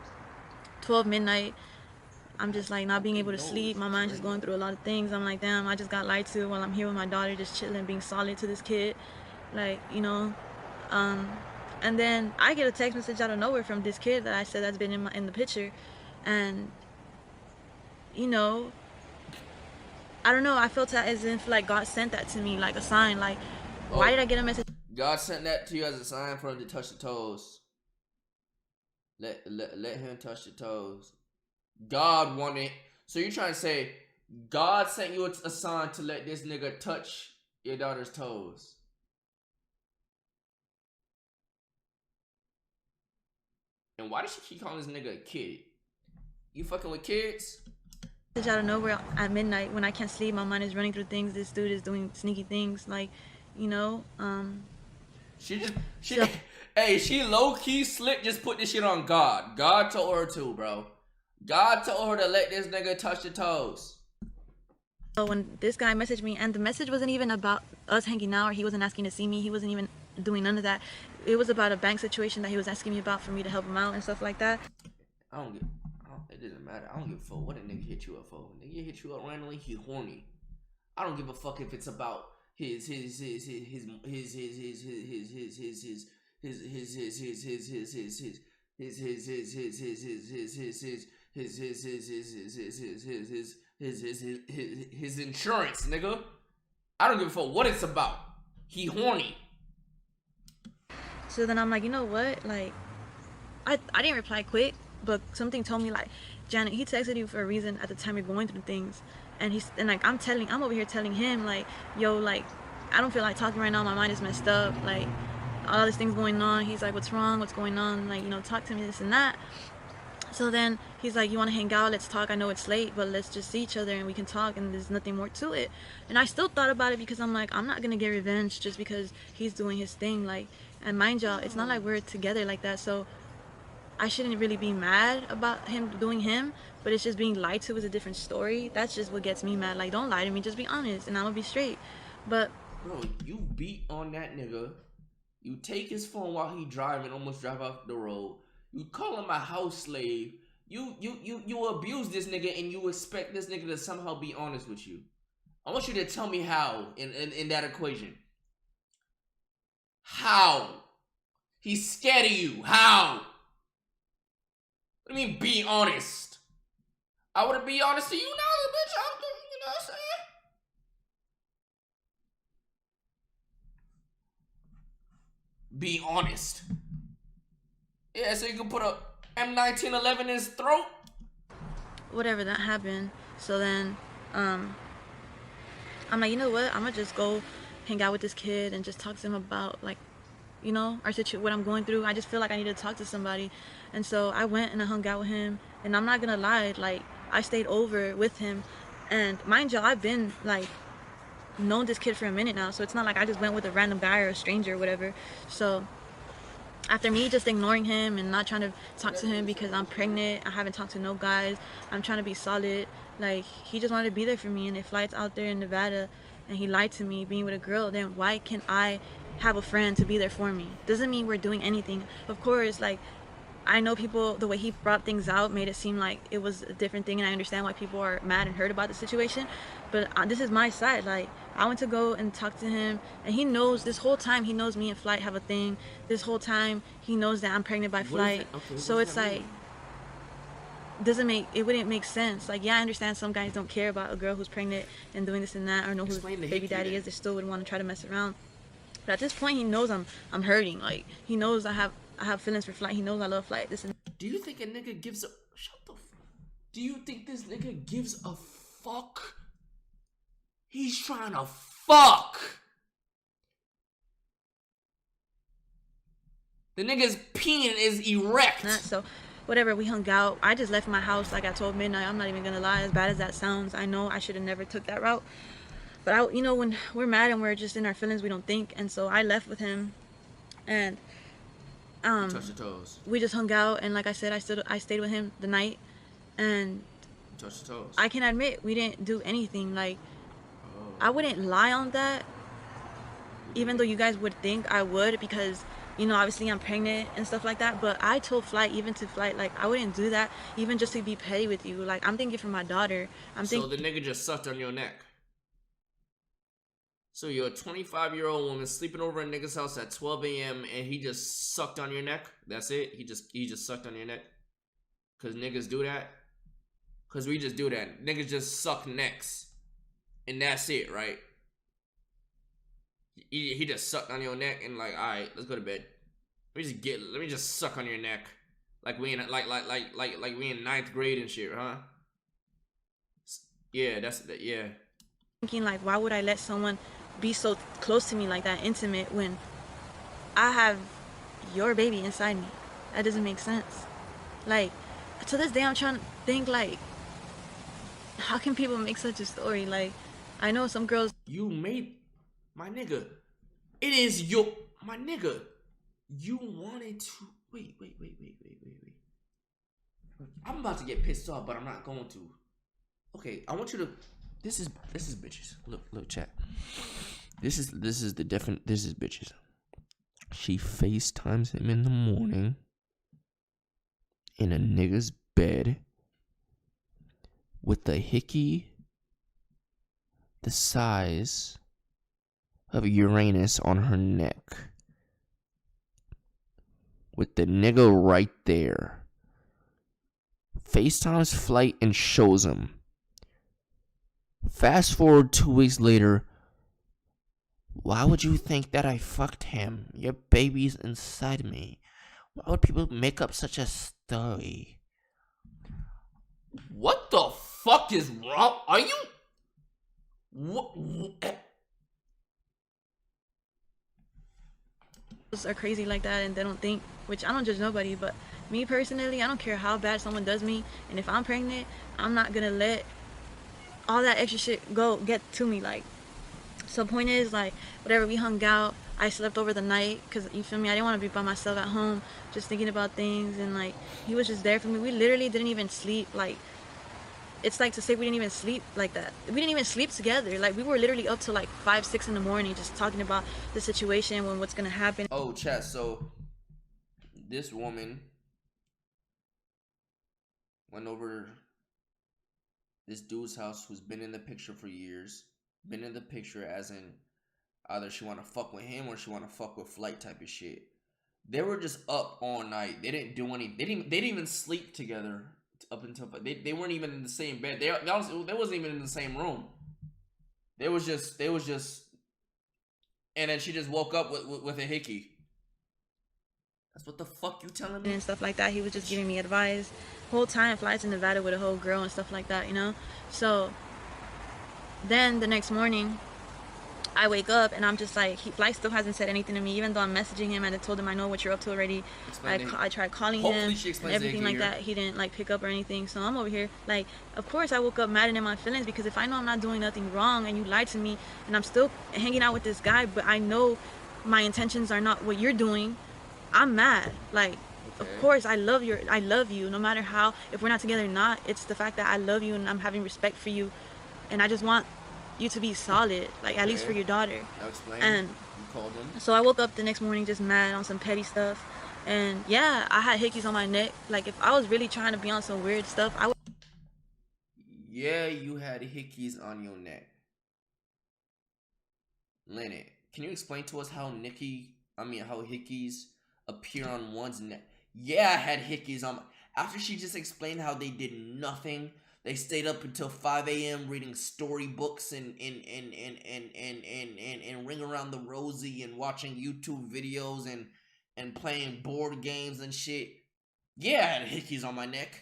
12 midnight. I'm just like not being able to sleep. My mind just going through a lot of things. I'm like, damn, I just got lied to while I'm here with my daughter, just chilling, being solid to this kid. Like, you know, and then I get a text message out of nowhere from this kid that I said that's been in the picture. And, you know, I don't know, I felt as if like God sent that to me, like a sign. Like, why did I get a message? God sent that to you as a sign for him to touch the toes. Let him touch the toes. God wanted. So you're trying to say God sent you a sign to let this nigga touch your daughter's toes? And why does she keep calling this nigga a kid? You fucking with kids? Out of nowhere at midnight when I can't sleep, my mind is running through things. This dude is doing sneaky things, like, you know. She low-key slick just put this shit on God. God told her to, bro. God told her to let this nigga touch the toes. So when this guy messaged me, and the message wasn't even about us hanging out, or he wasn't asking to see me, he wasn't even doing none of that. It was about a bank situation that he was asking me about for me to help him out and stuff like that. It doesn't matter. I don't give a fuck what a nigga hit you up for. Nigga hit you up randomly, he horny. I don't give a fuck if it's about his insurance, nigga. I don't give a fuck what it's about. He horny. So then I'm like, you know what? Like, I didn't reply quick, but something told me, like, Janet, he texted you for a reason at the time you're going through things. And like, I'm over here telling him, like, yo, like, I don't feel like talking right now. My mind is messed up. Like, all these things going on. He's like, what's wrong? What's going on? Like, you know, talk to me, this and that. So then he's like, you want to hang out? Let's talk. I know it's late, but let's just see each other and we can talk, and there's nothing more to it. And I still thought about it because I'm like, I'm not going to get revenge just because he's doing his thing. Like, and mind y'all, it's not like we're together like that. So I shouldn't really be mad about him doing him, but it's just being lied to is a different story. That's just what gets me mad. Like, don't lie to me, just be honest, and I'm gonna be straight. But bro, you beat on that nigga. You take his phone while he driving, almost drive off the road. You call him a house slave. You abuse this nigga, and you expect this nigga to somehow be honest with you. I want you to tell me how in that equation. How? He's scared of you. How? What do you mean be honest? I wouldn't be honest to you now, bitch. You know what I'm saying? Be honest. Yeah, so you can put a M1911 in his throat? whatever, that happened. So then I'm like, you know what? I'm gonna just go hang out with this kid and just talk to him about, like, you know, what I'm going through. I just feel like I need to talk to somebody. And so I went and I hung out with him. And I'm not gonna lie, like, I stayed over with him. And mind you, I've been like known this kid for a minute now, so it's not like I just went with a random guy or a stranger or whatever. So after me just ignoring him and not trying to talk to him because I'm pregnant, I haven't talked to no guys, I'm trying to be solid, like, he just wanted to be there for me. And if Flight's out there in Nevada and he lied to me being with a girl, then why can't I have a friend to be there for me? Doesn't mean we're doing anything. Of course, like, I know people, the way he brought things out made it seem like it was a different thing, and I understand why people are mad and hurt about the situation. But this is my side. Like, I went to go and talk to him, and he knows this whole time. He knows me and Flight have a thing. This whole time, he knows that I'm pregnant by Flight. So it's like, it wouldn't make sense. Like, yeah, I understand some guys don't care about a girl who's pregnant and doing this and that, or know who baby daddy is. They still would want to try to mess around. But at this point, he knows I'm hurting. Like, he knows I have feelings for Flight. He knows I love Flight. This and Do you think a nigga gives a shut the? Do you think this nigga gives a fuck? He's trying to fuck. The nigga's penis is erect. so, whatever. We hung out. I just left my house like I told midnight. I'm not even gonna lie. As bad as that sounds, I know I should have never took that route. But you know, when we're mad and we're just in our feelings, we don't think. And so I left with him, and touch your toes. we just hung out. And like I said, I stayed with him the night, and touch your toes. I can admit we didn't do anything. Like, I wouldn't lie on that, even though you guys would think I would, because, you know, obviously I'm pregnant and stuff like that. But I told Flight, even to Flight, like, I wouldn't do that even just to be petty with you. Like, I'm thinking for my daughter. So the nigga just sucked on your neck. So you're a 25-year-old woman sleeping over a nigga's house at 12 a.m. and he just sucked on your neck? That's it? He just sucked on your neck? Cause niggas do that? Cause we just do that. Niggas just suck necks. And that's it, right? He just sucked on your neck and like, alright, let's go to bed. Let me just suck on your neck. Like we in we in 9th grade and shit, huh? Yeah, yeah. Thinking like, why would I let someone be so close to me like that, intimate, when I have your baby inside me? That doesn't make sense. Like, to this day I'm trying to think, like, how can people make such a story? Like, I know some girls. You made, my nigga, it is your, my nigga, you wanted to, wait. I'm about to get pissed off, but I'm not going to. Okay, I want you to, this is bitches. Look, chat. This is bitches. She FaceTimes him in the morning in a nigga's bed with a hickey the size of Uranus on her neck, with the nigga right there. FaceTimes Flight and shows him. Fast forward 2 weeks later. Why would you think that I fucked him? Your baby's inside me. Why would people make up such a story? What the fuck is wrong? Are you? What? Are crazy like that and they don't think, which I don't judge nobody, but me personally, I don't care how bad someone does me, and if I'm pregnant, I'm not gonna let all that extra shit get to me. Like, so point is, like, whatever, we hung out, I slept over the night, because, you feel me, I didn't want to be by myself at home just thinking about things, and like, he was just there for me. We literally didn't even sleep. Like, it's like to say we didn't even sleep like that. We didn't even sleep together. Like, we were literally up till like 5, 6 in the morning just talking about the situation and what's gonna happen. Oh, chat, so this woman went over this dude's house who's been in the picture for years. Been in the picture as in either she want to fuck with him or she want to fuck with Flight type of shit. They were just up all night. They didn't do any. They didn't even sleep together up until they weren't even in the same bed. They wasn't even in the same room. They was just, and then she just woke up with a hickey. That's what the fuck you telling me? And stuff like that. He was just giving me advice. Whole time, Flight's in Nevada with a whole girl and stuff like that, you know? So then the next morning, I wake up and I'm just like, Fly still hasn't said anything to me, even though I'm messaging him and I told him I know what you're up to already. I tried calling him and everything like that. He didn't like pick up or anything. So I'm over here like, of course I woke up mad and in my feelings, because if I know I'm not doing nothing wrong and you lied to me and I'm still hanging out with this guy, but I know my intentions are not what you're doing, I'm mad. Like, of course I love you no matter how, if we're not together or not. It's the fact that I love you and I'm having respect for you, and I just want you to be solid, like at least for your daughter. Now explain. And you called him. So I woke up the next morning just mad on some petty stuff, and yeah, I had hickeys on my neck. Like if I was really trying to be on some weird stuff, I would. Yeah, you had hickeys on your neck. Lenet, can you explain to us how how hickeys appear on one's neck? Yeah, I had hickeys on my... After she just explained how they did nothing, they stayed up until 5 a.m. reading storybooks and Ring Around the Rosie and watching YouTube videos and playing board games and shit. Yeah, I had hickeys on my neck.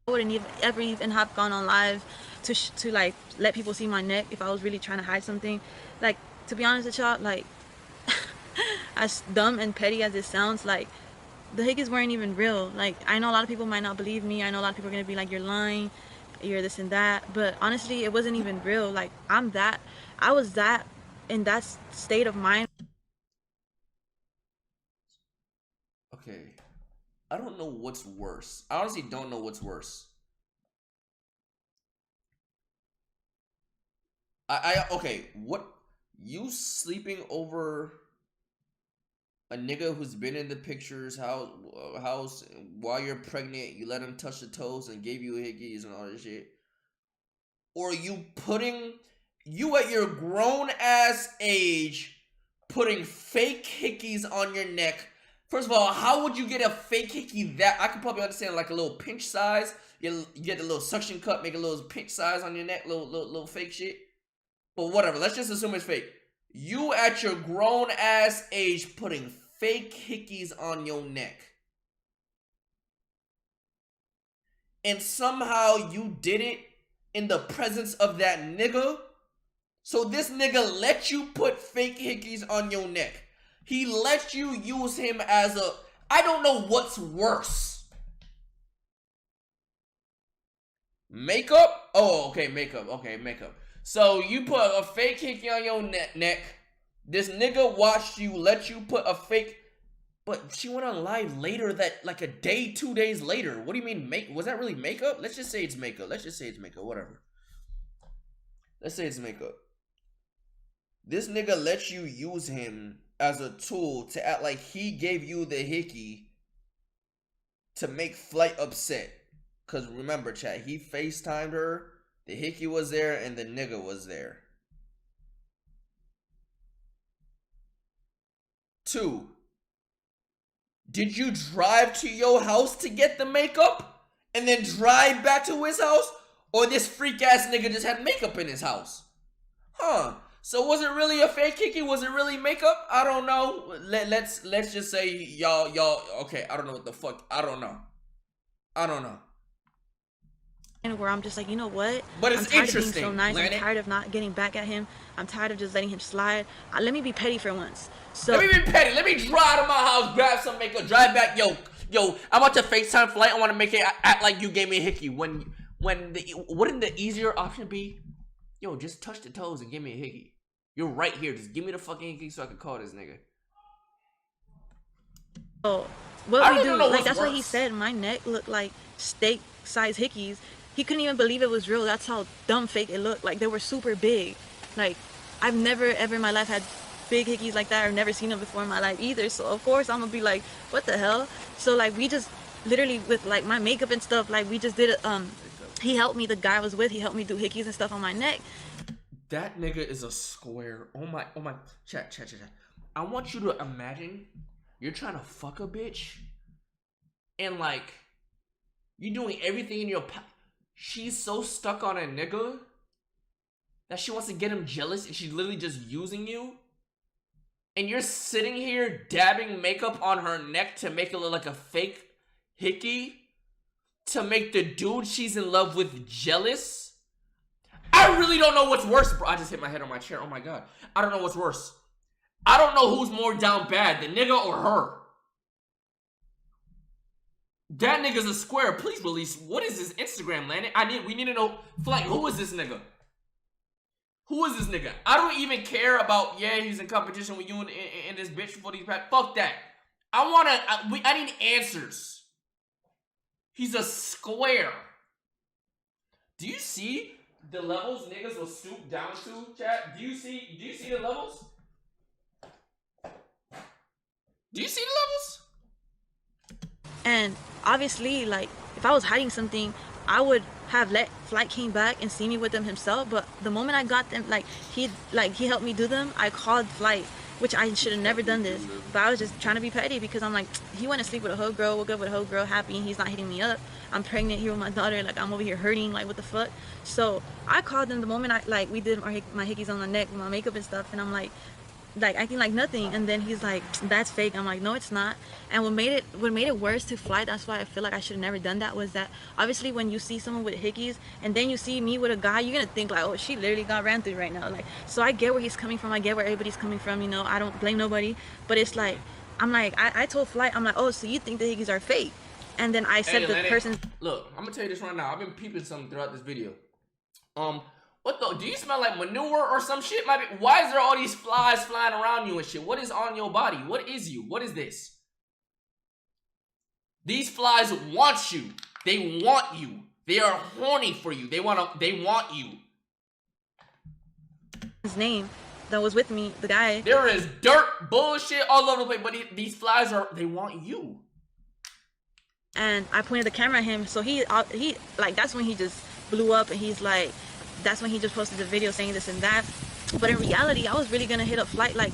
I wouldn't ever even have gone on live to like let people see my neck if I was really trying to hide something. Like, to be honest with y'all, like as dumb and petty as it sounds, like the hickeys weren't even real. Like, I know a lot of people might not believe me. I know a lot of people are gonna be like, you're lying, you're this and that. But honestly, it wasn't even real. Like, I was that in that state of mind. Okay. I don't know what's worse. I honestly don't know what's worse. Okay, what, you sleeping over a nigga who's been in the pictures house while you're pregnant, you let him touch the toes and gave you hickeys and all this shit? Or you at your grown ass age putting fake hickeys on your neck? First of all, how would you get a fake hickey that... I could probably understand like a little pinch size. You get a little suction cup, make a little pinch size on your neck, little fake shit. But whatever, let's just assume it's fake. You at your grown ass age putting fake hickeys on your neck. And somehow you did it in the presence of that nigga. So this nigga let you put fake hickeys on your neck. He let you use him as a... I don't know what's worse. Makeup? Oh, okay, makeup. Okay, makeup. So you put a fake hickey on your neck. This nigga watched you, let you put a fake... But she went on live later, that like a day, 2 days later. What do you mean was that really makeup? Let's just say it's makeup. Whatever. Let's say it's makeup. This nigga let you use him as a tool to act like he gave you the hickey to make Flight upset. Cause remember, chat, he FaceTimed her, the hickey was there, and the nigga was there. 2, did you drive to your house to get the makeup and then drive back to his house? Or this freak ass nigga just had makeup in his house? Huh. So was it really a fake hickey? Was it really makeup? I don't know. Let's just say y'all okay, I don't know what the fuck. I don't know. Where I'm just like, you know what? But it's I'm tired interesting, of being so nice. Lanet. I'm tired of not getting back at him. I'm tired of just letting him slide. Let me be petty for once. So let me be petty. Let me drive to my house, grab some makeup, drive back. Yo, I'm about to FaceTime Flight. I want to make it act like you gave me a hickey. Wouldn't the easier option be, yo, just touch the toes and give me a hickey? You're right here. Just give me the fucking hickey so I can call this nigga. what we do, like that's why he said my neck looked like steak size hickeys. He couldn't even believe it was real. That's how dumb fake it looked. Like, they were super big. Like, I've never ever in my life had big hickeys like that. I've never seen them before in my life either. So of course I'm gonna be like, what the hell? So like, we just literally with like my makeup and stuff, like we just did it. He helped me. The guy I was with, he helped me do hickeys and stuff on my neck. That nigga is a square. Oh my. Chat. I want you to imagine you're trying to fuck a bitch and like you're doing everything in your power. She's so stuck on a nigga that she wants to get him jealous and she's literally just using you. And you're sitting here dabbing makeup on her neck to make it look like a fake hickey to make the dude she's in love with jealous. I really don't know what's worse, bro. I just hit my head on my chair. Oh my god. I don't know what's worse. I don't know who's more down bad, the nigga or her. That nigga's a square. Please release. What is his Instagram, Landon? We need to know. Flight, who is this nigga? Who is this nigga? I don't even care about, yeah, he's in competition with you and this bitch for these packs. Fuck that. I need answers. He's a square. Do you see the levels niggas will stoop down to, chat? Do you see the levels? Do you see the levels? And obviously, like, if I was hiding something, I would have let Flight came back and see me with them himself. But the moment I got them, he helped me do them, I called Flight, which I should have never done this. But I was just trying to be petty because I'm like, he went to sleep with a whole girl, woke up with a whole girl, happy, and he's not hitting me up. I'm pregnant here with my daughter, like, I'm over here hurting, like, what the fuck? So I called them the moment we did my hickeys on the neck with my makeup and stuff, and I'm like acting like nothing, and then he's like, that's fake. I'm like, no, it's not. And what made it worse to Flight, that's why I feel like I should have never done that, was that obviously when you see someone with hickeys and then you see me with a guy, you're gonna think like, oh, she literally got ran through right now. Like, so I get where he's coming from, I get where everybody's coming from, you know, I don't blame nobody, but it's like, I'm like, I told Flight, I'm like, oh, so you think the hickeys are fake? And then I said, hey, the person, look, I'm gonna tell you this right now. I've been peeping something throughout this video. What the? Do you smell like manure or some shit? Why is there all these flies flying around you and shit? What is on your body? What is you? What is this? These flies want you. They want you. They are horny for you. They want you. His name that was with me, the guy. There is dirt, bullshit all over the place, but these flies they want you. And I pointed the camera at him, so he like, that's when he just blew up, and he's like, that's when he just posted the video saying this and that. But in reality, I was really gonna hit up Flight like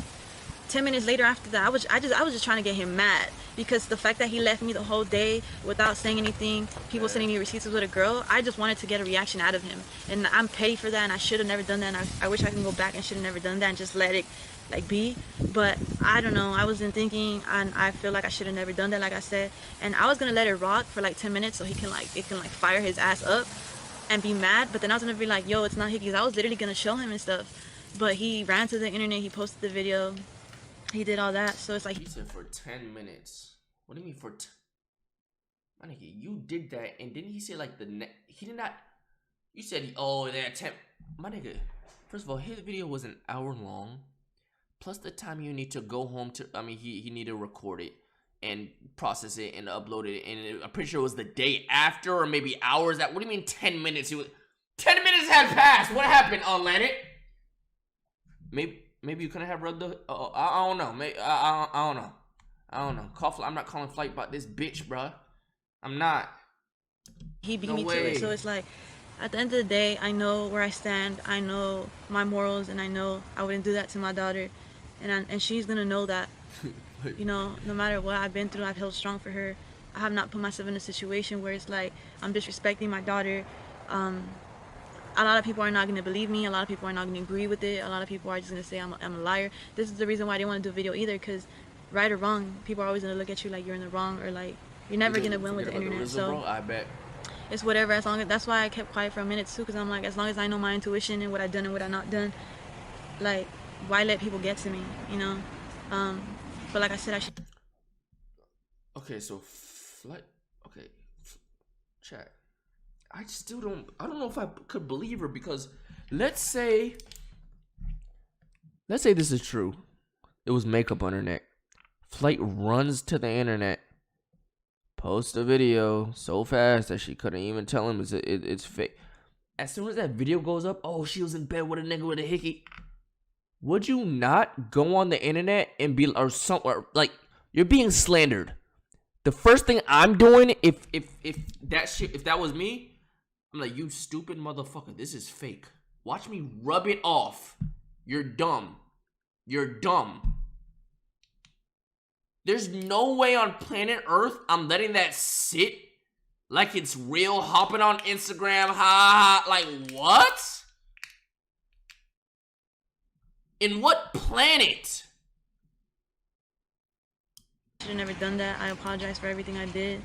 10 minutes later after that. I was just trying to get him mad, because the fact that he left me the whole day without saying anything, people sending me receipts with a girl, I just wanted to get a reaction out of him. And I'm petty for that, and I should have never done that, and I wish I can go back and should have never done that and just let it like be. But I don't know, I wasn't thinking, and I feel like I should have never done that, like I said. And I was gonna let it rock for like 10 minutes so it can fire his ass up and be mad. But then I was gonna be like, yo, it's not hickeys. I was literally gonna show him and stuff, but he ran to the internet, he posted the video, he did all that. So it's like, he said for 10 minutes. What do you mean for my nigga, you did that, and didn't he say like he did not, you said, oh, that 10, my nigga, first of all, his video was an hour long, plus the time you need to go home to, he need to record it and process it and upload it, and I'm pretty sure it was the day after, or maybe hours. What do you mean 10 minutes? 10 minutes had passed. What happened on LANET? Maybe you couldn't have read the. I don't know. Maybe I don't know. I don't know. I'm not calling Flight about this bitch, bruh. I'm not. He beat me to it. So it's like, at the end of the day, I know where I stand. I know my morals, and I know I wouldn't do that to my daughter, and she's gonna know that. You know, no matter what I've been through, I've held strong for her. I have not put myself in a situation where it's like I'm disrespecting my daughter. A lot of people are not going to believe me. A lot of people are not going to agree with it. A lot of people are just going to say I'm a liar. This is the reason why I didn't want to do a video either, because right or wrong, people are always going to look at you like you're in the wrong, or like you're never going to win with the internet. So bro, I bet it's whatever. As long as, that's why I kept quiet for a minute too, because I'm like, as long as I know my intuition and what I've done and what I've not done, like, why let people get to me, you know? But like I said, I should. Okay, so Flight. Okay, chat. I don't know if I could believe her, because let's say this is true. It was makeup on her neck. Flight runs to the internet, posts a video so fast that she couldn't even tell him it's fake. As soon as that video goes up, oh, she was in bed with a nigga with a hickey. Would you not go on the internet and be, or like, you're being slandered? The first thing I'm doing, if that was me, I'm like, you stupid motherfucker, this is fake. Watch me rub it off. You're dumb. You're dumb. There's no way on planet Earth I'm letting that sit like it's real, hopping on Instagram, ha ha, like, what? In what planet? I should have never done that. I apologize for everything I did.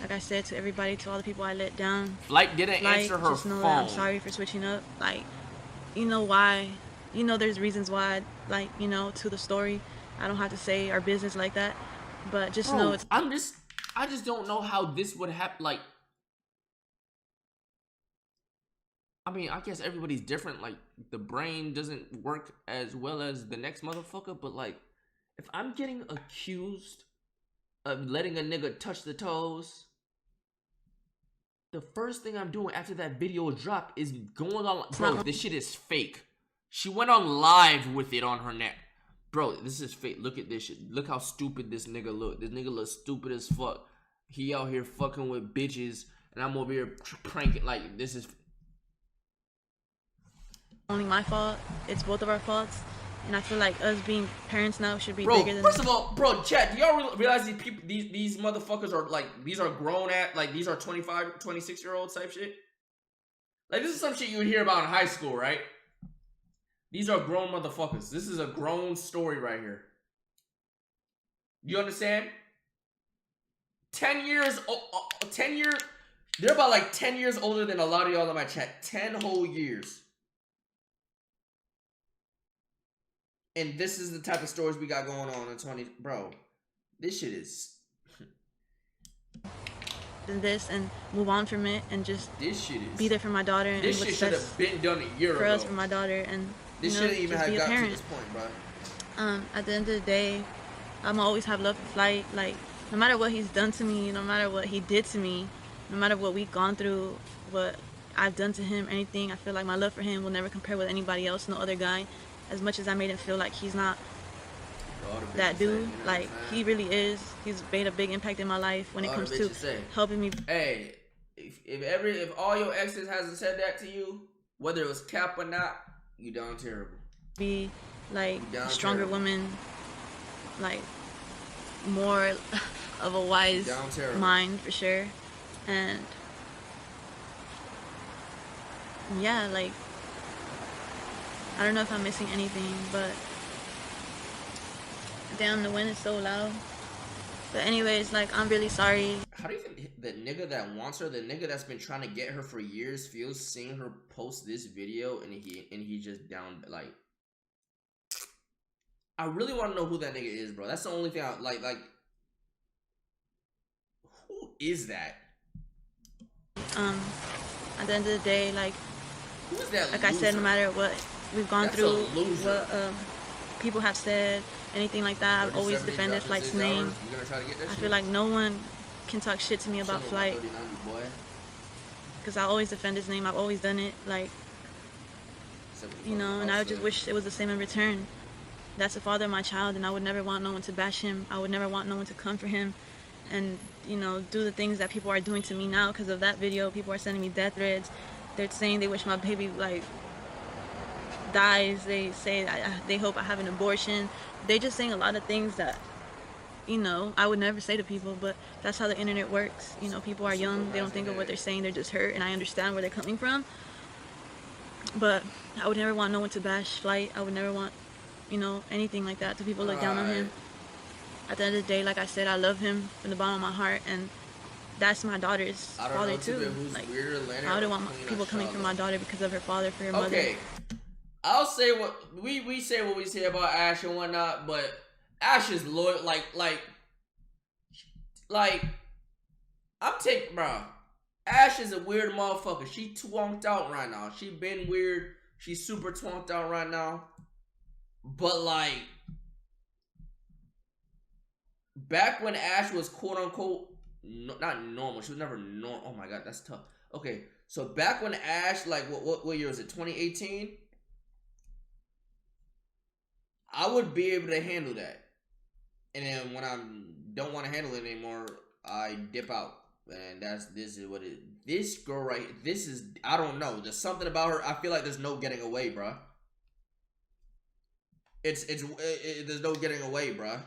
Like I said to everybody, to all the people I let down, Flight didn't like, answer her just know that I'm phone. sorry for switching up. Like, you know why. You know there's reasons why, like, you know, to the story. I don't have to say our business like that. But just know Bro, it's I just don't know how this would happen. Like, I mean, I guess everybody's different. Like, the brain doesn't work as well as the next motherfucker. But like, if I'm getting accused of letting a nigga touch the toes, the first thing I'm doing after that video drop is going on. Bro, not this shit is fake. She went on live with it on her neck. Bro, this is fake. Look at this shit. Look how stupid this nigga look. This nigga looks stupid as fuck. He out here fucking with bitches, and I'm over here pranking. Like, this is. only my fault. It's both of our faults. And I feel like us being parents now should be Bro, bigger than first of all, bro, chat, do y'all realize these people, these motherfuckers are like, these are grown at, like, these are 25, 26-year-olds type shit? Like, this is some shit you would hear about in high school, right? These are grown motherfuckers. This is a grown story right here. You understand? 10 years, 10 years, they're about like 10 years older than a lot of y'all in my chat. 10 whole years. And this is the type of stories we got going on in 20, bro. This shit is. than this, and move on from it, and just This shit is. be there for my daughter and This what's shit should best have been done a year for ago. us, for my daughter, and This you know, shouldn't even just have be a gotten to parent. this point, bro. At the end of the day, I'm always have love for Flight. Like, no matter what he's done to me, no matter what he did to me, no matter what we've gone through, what I've done to him, anything, I feel like my love for him will never compare with anybody else, no other guy. As much as I made him feel like he's not that dude, like, he really is. He's made a big impact in my life when it comes to helping me. Hey, if all your exes hasn't said that to you, whether it was cap or not, you down terrible. Be like a stronger woman, like more of a wise mind for sure. And yeah, like, I don't know if I'm missing anything, but damn, the wind is so loud. But anyways, like, I'm really sorry. How do you think the nigga that wants her, the nigga that's been trying to get her for years, feels seeing her post this video and he just down, like, I really want to know who that nigga is, bro. That's the only thing I like who is that? At the end of the day, like, who is that? Like I said, no matter what we've gone through, what people have said, anything like that, I've always defended Flight's name. I feel like no one can talk shit to me about Flight, because I always defend his name. I've always done it, like, you know, and I just wish it was the same in return. That's the father of my child, and I would never want no one to bash him. I would never want no one to come for him and, you know, do the things that people are doing to me now because of that video. People are sending me death threats. They're saying they wish my baby, like, dies. They say they hope I have an abortion. They're just saying a lot of things that, you know, I would never say to people, but that's how the internet works. You know, people are young. They don't think of what they're saying. They're just hurt, and I understand where they're coming from. But I would never want no one to bash Flight. I would never want, you know, anything like that, to people look down on him. At the end of the day, like I said, I love him from the bottom of my heart, and that's my daughter's father too. Like, I wouldn't want people coming for my daughter because of her father, for her mother. Okay, I'll say what we say what we say about Ash and whatnot, but Ash is loyal. Like I'm taking, bro. Ash is a weird motherfucker. She twonked out right now. She been weird. She's super twonked out right now. But like, back when Ash was quote unquote not normal, she was never normal. Oh my god, that's tough. Okay, so back when Ash, like, what year was it? 2018. I would be able to handle that, and then when I don't want to handle it anymore, I dip out. And this is what it. This girl right. This is, I don't know. There's something about her. I feel like there's no getting away, bruh. There's no getting away, bruh.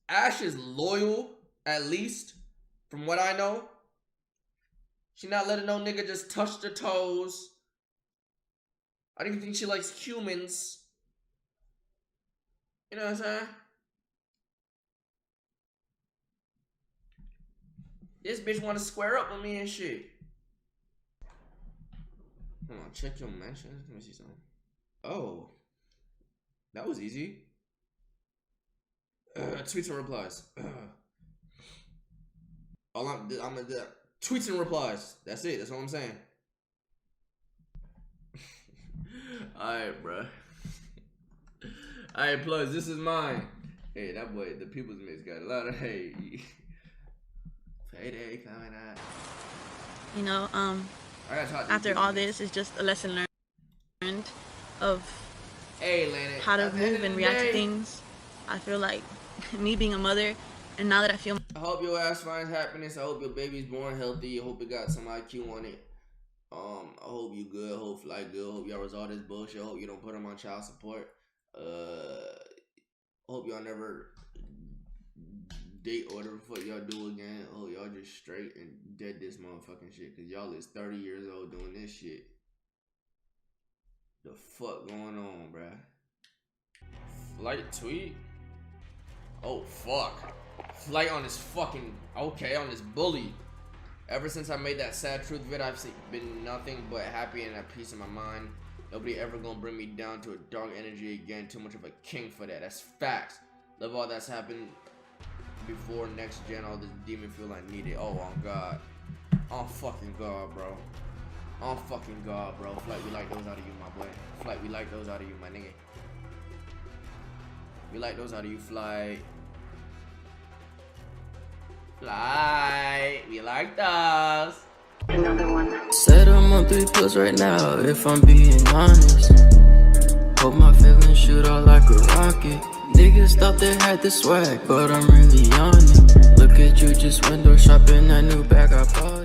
Ash is loyal, at least, from what I know. She not letting no nigga just touch her toes. I don't even think she likes humans. You know what I'm saying? This bitch want to square up with me and shit. Hold on, check your mentions. Let me see something. Oh, that was easy. Tweets and replies. All I'm gonna do tweets and replies. That's it. That's all I'm saying. Alright, bro. Alright, plus this is mine. Hey, that boy, the People's Mix got a lot of hate. Payday coming out. You know, after all this, it's just a lesson learned of how to move and react to things. I feel like me being a mother, and now that I feel, I hope your ass finds happiness. I hope your baby's born healthy. I hope it got some IQ on it. I hope you good. Hope flight good. Hope y'all resolve this bullshit. Hope you don't put them on child support. Hope y'all never date or whatever the fuck y'all do again. Oh, y'all just straight and dead this motherfucking shit. Cause y'all is 30 years old doing this shit. The fuck going on, bruh? Flight tweet? Oh, fuck. Flight on this fucking, okay, on this bully. Ever since I made that sad truth vid, I've been nothing but happy and at peace in my mind. Nobody ever gonna bring me down to a dark energy again. Too much of a king for that. That's facts. Love all that's happened before next gen. All this demon feel I need it. Oh, on God. On fucking God, bro. On fucking God, bro. Flight, we like those out of you, my boy. Flight, we like those out of you, my nigga. We like those out of you, Flight. Flight, we like those. Another one. Said I'm on 3 pills right now, if I'm being honest. Hope my feelings shoot out like a rocket. Niggas thought they had the swag, but I'm really on it. Look at you just window shopping that new bag I bought.